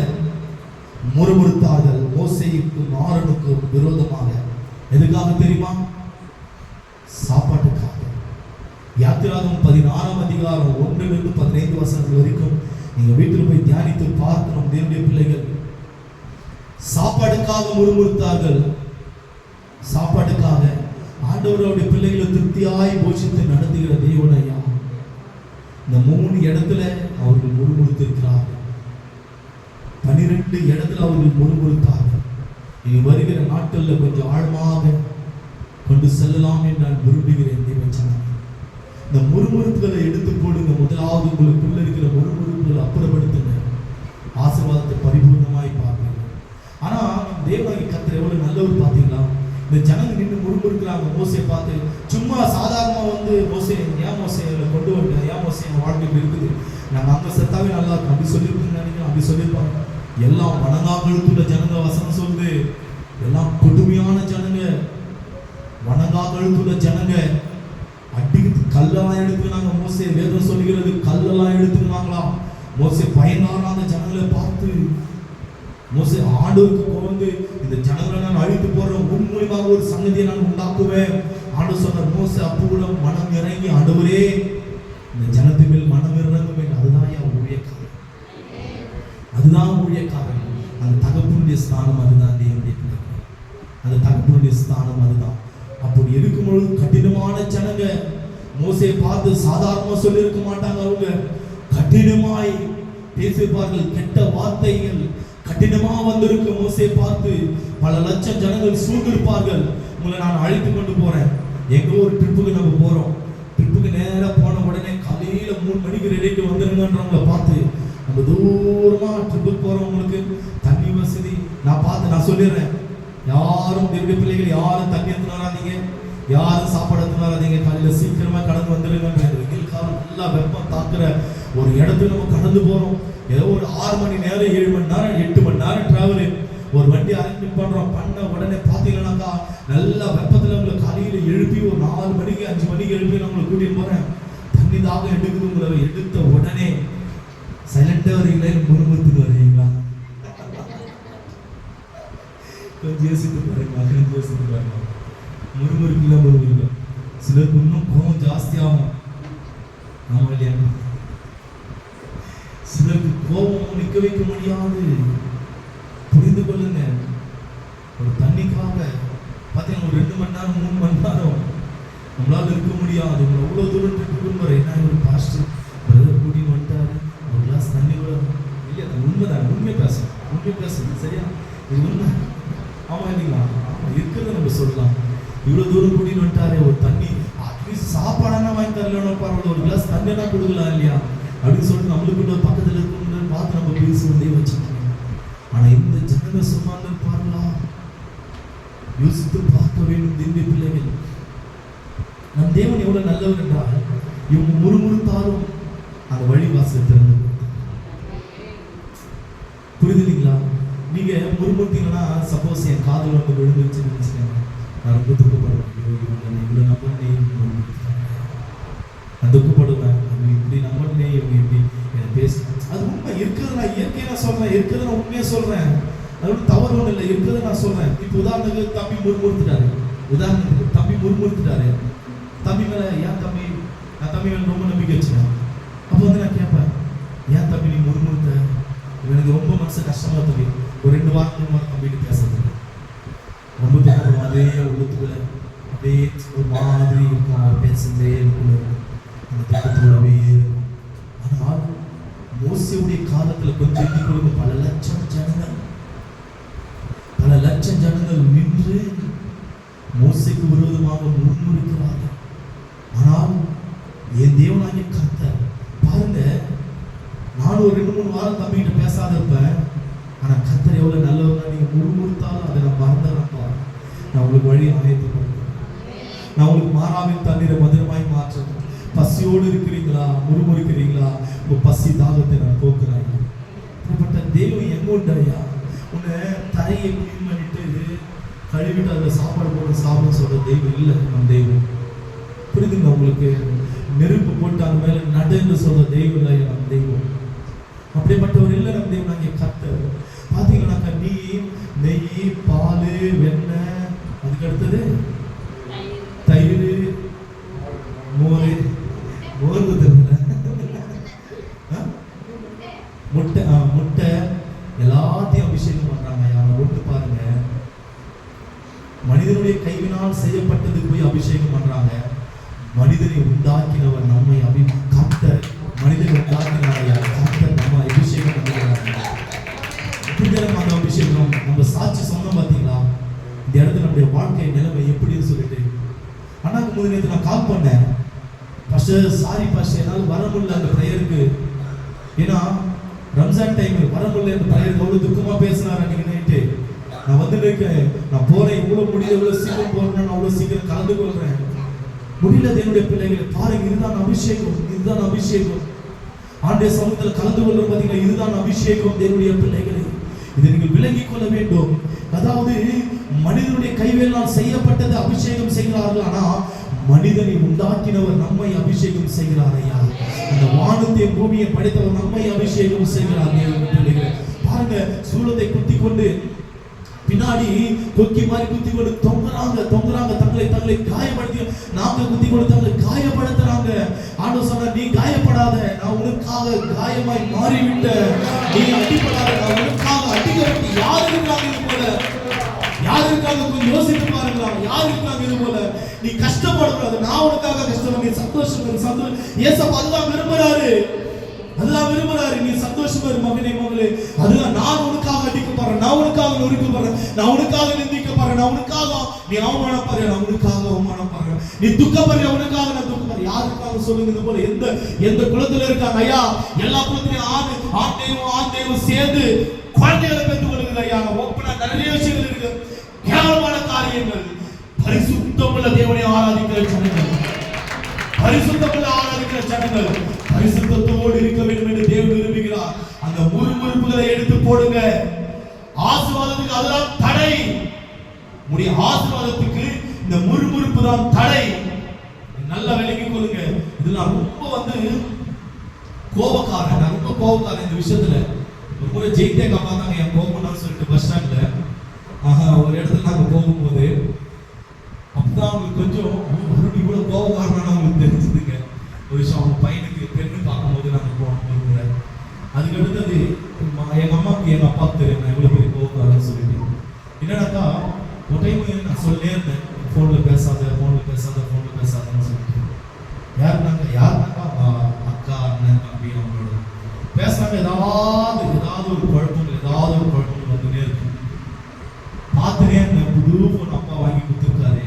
முறுமுறுத்தார்கள் மோசேயுக்கும் ஆரோனுக்கும் விரோதமாக. எதுக்காக தெரியுமா? சாப்பாட்டுக்காக. யாத்திராகமம் 16 அதிகாரம் 1 to 15 வசனங்கள் வரைக்கும் நீங்க வீட்டில் போய் தியானித்து பார்க்கணும். தேவனுடைய பிள்ளைகள் சாப்பாடுக்காக முறுமுறுத்தார்கள். சாப்பாடுக்காக ஆண்டவருடைய பிள்ளைகளை திருப்தியாய் போஷித்து நடத்துகிற தேவன் ஐயா இந்த 3 இடத்துல அவர்கள் முறுமுறுத்திருக்கிறார்கள். 12 இடத்துல அவர்கள் முறுமுறுத்தார்கள். இனி வருகிற நாட்களில் கொஞ்சம் ஆழமாக கொண்டு செல்லலாம் என்று நான் விரும்புகிறேன். தேவச்சனம் இந்த முறுமுறுப்புகளை எடுத்து போடுங்க. முதலாவது உங்களுக்குள்ள இருக்கிற முறுமுறுப்புகளை அப்புறப்படுத்துங்க. ஆசீர்வாதத்தை பரிபூர்ணமாய் பார்க்கணும். ஆனா நம் தேவனாகிய கர்த்தர் எவ்வளவு நல்லவர் பார்த்தீங்களா? இந்த ஜனங்க நின்று முறுமுறுக்கிறாங்க. மோசே பார்த்து சும்மா சாதாரணமா வந்து மோசே ஏன் மோசே கொண்டு வந்து ஏன் மோசே என் வாழ்க்கையில் இருக்குது, நாங்கள் அங்கே செத்தாவே நல்லா இருக்கும் அப்படி சொல்லியிருக்குன்னு நினைக்கிறோம். அப்படி சொல்லியிருப்பாங்க. எல்லாம் வணங்காக்கழுத்துள்ள ஜனங்க. வசனம் சொல்லுது எல்லாம் கொடுமையான ஜனங்க, வணங்காக்கழுத்துள்ள ஜனங்க. அடிக்கு கல்லெல்லாம் எடுத்துக்கினாங்க. மோசே வேதம் சொல்லுகிறது கல்லெல்லாம் எடுத்துக்கினாங்களாம். மோசே பயனான ஜனங்களை பார்த்து மோசே ஆண்டவருக்கு வந்து இந்த ஜனங்களை நான் அழித்து போடுறேன், உன் மூலியமாக ஒரு சங்கதியை நான் உண்டாக்குவேன் ஆண்டவர் சொன்னார். மோசே அப்போ கூட மனம் இறங்கி ஆண்டவரே இந்த ஜனத்து மேல் மனம் இறங்குமே. அதுதான் என் ஊழியக்காரன், அதுதான் ஊழியக்காரன். அந்த தகப்பனுடைய ஸ்தானம் அதுதான். தேவனுடைய அந்த தகப்பனுடைய ஸ்தானம் அதுதான். அப்படி இருக்கும்பொழுது கடினமான ஜனங்க மோசே பார்த்து சாதாரணமா சொல்லி இருக்க மாட்டாங்க. அவங்க கடினமாய் பேசியிருப்பார்கள். கெட்ட வார்த்தைகள் கடினமா வந்திருக்கு. மோசே பார்த்து பல லட்சம் ஜனங்கள் சூழ்ந்திருப்பார்கள். உங்களை நான் அழைத்து கொண்டு போறேன். எங்கோ ஒரு ட்ரிப்புக்கு நம்ம போறோம். ட்ரிப்புக்கு நேரா போன உடனே காலையில 3 மணிக்கு ரெடிட்டு வந்துருங்கன்றவங்களை பார்த்து நம்ம தூரமா ட்ரிப்புக்கு போறவங்களுக்கு தண்ணி வசதி நான் சொல்லிடுறேன். யாரும் தேவனுடைய பிள்ளைகள் யாரும் தண்ணி எடுத்து வராதீங்க, யாரும் சாப்பாடு எடுத்து வராதீங்க. காலையில சீக்கிரமா கடந்து வந்துடுங்க. வெயில் காலம் நல்லா வெப்பம் தாக்குற ஒரு இடத்துக்கு நம்ம கடந்து போறோம். ஏதோ ஒரு 6 மணி நேரம் 7 மணி நேரம் 8 மணி நேரம் டிராவல். ஒரு வண்டி அரேஞ்ச் பண்றோம். பண்ண உடனே பாத்தீங்கன்னாக்கா நல்லா வெப்பத்துல உங்களை காலையில எழுப்பி ஒரு 4 மணிக்கு 5 மணிக்கு எழுப்பி நம்மளை கூட்டிட்டு போறேன். தண்ணி தாக எடுக்குது. உங்களை எடுத்த உடனே சைலண்டா வரீங்களா, முறுமுறுத்துட்டு வரீங்களா? கொஞ்சம் யோசித்து பாருங்க. முறுமுறுக்கல. சிலருக்கு இன்னும் கோபம் ஜாஸ்தியாகும். ஆமா இல்லையா? சிலருக்கு கோபம் நிற்க வைக்க முடியாது. புரிந்து கொள்ளுங்க. ஒரு தண்ணிக்காக பார்த்தீங்கன்னா ஒரு 2 மணி நேரம் 3 மணி நேரம் நம்மளால இருக்க முடியாது. அவ்வளோ தூரம் ட்ரிப்பு என்ன ஒரு பாஸ்டர் பிரதர் கூட்டின்னு வந்துட்டாரு, ஒரு கிளாஸ் தண்ணி கூட இல்லையா? அது உண்மைதான். உண்மை பேசுறது சரியா? இது உண்மை. ஆமா இல்லைங்களா? இருக்கிறத நம்ம சொல்லலாம். இவ்வளோ தூரம் கூட்டின்னு வந்துட்டாரு, ஒரு தண்ணி அட்லீஸ்ட் சாப்பாடானா வாங்கி தரலன்னு பரவாயில்ல, ஒரு கிளாஸ் தண்ணினா கொடுக்கலாம் இல்லையா அப்படின்னு சொல்லிட்டு நம்மளுக்கு பக்கத்தில் இருக்கணும்னு பார்த்து நம்ம பேசுவதே வச்சுக்கணும். ஆனால் இந்த ஜனங்க சும்மா இருப்பார்களா? யோசித்து பார்க்க வேண்டும். தேவனுடைய பிள்ளைகள், நம் தேவன் எவ்வளவு நல்லவர் என்றால் இவங்க முறுமுறுத்தாலும் அந்த வழிவாசல் திறந்து புரியுதுங்களா? நீங்க முறுமுறுத்தீங்கன்னா சப்போஸ் என் காதல் வந்து விழுந்துருச்சுன்னு வச்சுக்கோங்க, நான் ரொம்ப துக்கப்படுவேன். இவ்வளோ நம்பர்னே நான் துக்கப்படுவேன். இப்படி நம்பர்னே இவங்க எப்படி எனக்கு பேச, அது உண்மை இருக்கிறது. நான் இயற்கையை நான் சொல்றேன், இருக்கிறத நான் உண்மையாக சொல்றேன். அது தவறு ஒன்றும் இல்லை, இருக்கிறத நான் சொல்றேன். இப்போ உதாரணத்துக்கு தம்பி முறுமுறுத்துட்டாரு. தம்பி மேல ஏன் தம்பி, நான் தம்பி மேல ரொம்ப நம்பிக்கை வச்சேன். அப்போ வந்து நான் கேட்பேன், ஏன் தம்பி நீ முறுமுறுத்த? எனக்கு ரொம்ப மனசு கஷ்டமா தம்பி. ஒரு 2 வாரம் 3 வாரம் தம்பிட்டு பேசுறது ரொம்ப துக்கம். அதே உள்ளத்துக்குள்ள அப்படியே ஒரு மாதிரி இருக்கும். அவர் பேசுறதே இருக்குள்ள அந்த துக்கத்தோடவே இருக்கும். ஆனால் மோசேவுடைய காலத்துல கொஞ்சம் எண்ணிக்கொள்ளும் பல லட்சம் ஜனங்கள் நின்று மோசேக்கு விரோதமாக முன்னிறுக்கிறார்கள். ஆனால் என் தேவனாகிய கர்த்தர் பாருங்க, நானும் ஒரு 2-3 வாரம் தம்பிகிட்ட பேசாத இருப்பேன். ஆனா கர்த்தர் எவ்வளவு நல்லவர்னா, நீங்க முறுமுறுத்தாலும் அதை நான் மறந்துடுறப்பா, நான் உங்களுக்கு வழி ஆயத்தப்படுறேன். நான் உங்களுக்கு மாறாவின் தண்ணீரை மதுரமாய் மாற்றேன். பசியோடு இருக்கிறீங்களா, முறுமுறுக்கிறீங்களா, உங்க பசி தாகத்தை நான் போக்குறேன். இப்படிப்பட்ட தெய்வம் எங்கோண்டையா? உன்னை தரையை கிளீன் பண்ணிட்டு கழுவிட்டு அதில் சாப்பாடு போட்டு சாப்பிட சொல்ற தெய்வம் இல்லை நம் தெய்வம். புரியுதுங்க உங்களுக்கு? நெருப்பு போட்டு அந்த மேல நடுன்னு சொல்ற தெய்வம் இல்லை நம் தெய்வம். அப்படிப்பட்டவர் இல்லை நம் தெய்வம். நாங்கள் கர்த்தர் பார்த்தீங்கன்னாக்கா நீ நெய் பால் வெண்ணெய், அதுக்கு அடுத்தது தயிர் மோர் ஊற்றுல மனிதனுடைய கைவினால் செய்யப்பட்டது போய் அபிஷேகம் பண்றாங்க. மனிதனை உண்டாக்கினவர் நம்மை கர்த்தர், மனிதனை உண்டாக்கினாரையா கர்த்தர் நம்ம அபிஷேகம் பண்ணுகிறாங்க. அந்த அபிஷேகம் நம்ம சாட்சி சொன்னோம் பார்த்தீங்களா? இந்த இடத்துல நம்முடைய வாழ்க்கை நிலைமை எப்படின்னு சொல்லிட்டு அண்ணாக்கு முதல் நேரத்தில் நான் கால் பண்ணேன். பாஸ்டர் சாரி பாஸ்டர் என்னால் வர முடியல அந்த ப்ரேயருக்கு. ஏன்னா ரம்ஜான் டைம் வர முடியல அந்த ப்ரேயருக்கு அவ்வளோ துக்கமாக பேசினார் அன்னைக்கு நைட்டு. நான் வந்துட்டு இருக்கேன், நான் போறேன், இவ்வளோ முடியல, இவ்வளோ சீக்கிரம் போறேன், நான் அவ்வளோ சீக்கிரம் கலந்து கொள்றேன். முடியல என்னுடைய பிள்ளைகளை பாருங்க, இதுதான் அபிஷேகம், இதுதான் அபிஷேகம். ஆண்டே சமூகத்தில் கலந்து கொள்ளும் பார்த்தீங்கன்னா இதுதான் அபிஷேகம். தேவனுடைய பிள்ளைகளை இதை நீங்கள் விளங்கிக் கொள்ள வேண்டும். அதாவது மனிதனுடைய கைவேலால் செய்யப்பட்டது அபிஷேகம் செய்கிறார்கள், ஆனா மனிதனை உண்டாக்கினவர் நம்மை அபிஷேகம் செய்கிறார். ஐயா, அந்த வானத்தை பூமியை படைத்தவர் நம்மை அபிஷேகம் செய்கிறார். தேவனுடைய பிள்ளைகளை பாருங்க, சூளத்தை குத்தி கொண்டு பின்னாடி கொக்கி மாதிரி குத்தி கொண்டு தொங்குறாங்க, தங்களை காயப்படுத்தி நாங்க குத்தி கொண்டு தங்களை காயப்படுத்துறாங்க. ஆண்டவர் சொன்னார், நீ காயப்படாத, நான் உனக்காக காயமாய் மாறிவிட்டேன். நீ அடிப்படாத, நான் உனக்காக அடிக்கப்பட்டு. யார் இருக்காங்க இது போல? யார் இருக்காங்க? கொஞ்சம் யோசித்து பாருங்களா. யார் இருக்காங்க இது போல? நீ கஷ்டப்படக்கூடாது, நான் உனக்காக கஷ்டப்பட. நீ சந்தோஷம் ஏசப்பா அதுதான் விரும்புறாரு. நீ சந்தோஷமா இரு மகனே, மகளே. அதுதான் நான் உனக்காக அடிக்கப்படுறேன், நான் உனக்காக நொறுக்கப்படுறேன், நான் உனக்காக நிந்திக்கப்படுறேன், நான் உனக்காக நீ அவமானப்படுற, நான் உனக்காக அவமானப்படுறேன், நீ துக்கப்படுற, உனக்காக நான் துக்கப்படுறேன். யாருக்காக சொல்லுங்க இது போல? எந்த குலத்துல இருக்காங்க ஐயா? எல்லா குலத்திலையும் ஆண் தெய்வம் சேர்ந்து குழந்தைகளை பெற்றுக் கொள்ளுங்க ஐயா. ஒப்பனா நிறைய விஷயங்கள் இருக்கு, கேவலமான காரியங்கள். பரிசுத்தமுள்ள தேவனை ஆராதிக்கிற ஜனங்கள், பரிசுத்தமுள்ள ஆராதிக்கிற ஜனங்கள் பரிசுத்தத்தோடு இருக்க வேண்டும் என்று தேவன் விரும்புகிறார். அந்த முறுமுறுப்புகளை எடுத்து போடுங்க. ஆசீர்வாதத்துக்கு அதுதான் தடை. உடைய ஆசீர்வாதத்துக்கு இந்த முறுமுறுப்பு தான் தடை. நல்லா விளங்கிக் கொள்ளுங்க. இதெல்லாம் ரொம்ப கோபக்காரன். நான் ரொம்ப கோபக்காரன் இந்த விஷயத்துல. ஒரு முறை ஜெயித்தேக்கா பார்த்தாங்க என் கோபம்னு சொல்லிட்டு பஸ் ஸ்டாண்ட்ல. ஒரு இடத்துல நாங்க போகும்போது அப்பதான் அவங்களுக்கு கொஞ்சம் இவ்வளவு கோபக்காரனான அவங்களுக்கு தெரிஞ்சதுங்க. ஒரு விஷயம், அவங்க பையனுக்கு பெண்ணு பார்க்கும்போது நாங்கள் போனோம். அதுக்கு அடுத்தது எங்க அம்மாவுக்கு எங்க அப்பாவுக்கு தெரியும் நான் இவ்வளவு பெரிய கோபக்காரன்னு சொல்லிட்டு. என்னன்னாக்கா ஒரு டைம் நான் சொல்லே இருந்தேன், போன்ல பேசாதன்னு சொல்லிட்டு. யாருனாக்கா அக்கா அண்ணன் தம்பி அவங்களோட பேசுறாங்க. ஏதாவது ஒரு குழப்பங்கள் வந்துனே இருக்கு. பார்த்துனே இருந்தேன். புது போன் அப்பா வாங்கி கொடுத்துருக்காரு.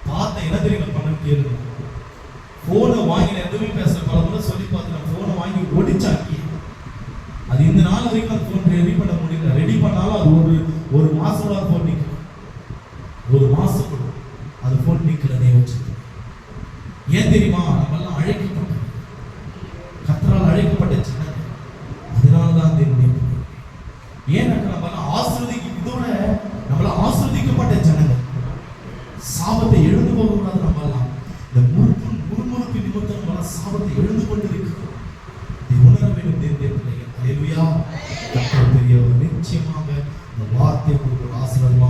பார்த்தேன், என்ன தெரியும் பண்ண கேளுங்க. போனை வாங்கி எதுவுமே பேசுற பல முறை சொல்லி பார்த்தேன். போனை வாங்கி ஒடிச்சாக்கி அது இந்த நாள் வரைக்கும் அந்த போன் ரெடி பண்ண முடியல. ரெடி பண்ணாலும் அது ஒரு மாசம் போன் நிற்கும். ஒரு மாசம் அது போன் நிற்கல. வச்சுட்டு ஏன் தெரியுமா? நம்ம எல்லாம் அழைக்கப்பட்ட, கர்த்தரால் அழைக்கப்பட்ட சின்ன. அதனாலதான் ஏன்னாக்கா நம்ம எல்லாம் இதோட நம்மள ஆசிர்வதிக்கப்பட்ட ஜனங்கள். சாபத்தை எழுந்து போகக்கூடாது. நம்ம எல்லாம் இந்த முறுமுறுப்பு நிமித்தம் நம்ம சாபத்தை எழுந்து கொண்டு இருக்கிறோம். உணர வேண்டும் தேவனுடைய பிள்ளைகள். அல்லேலூயா. கர்த்தர் பெரியவர். நிச்சயமாக இந்த வார்த்தை உங்களுக்கு ஆசீர்வாதம்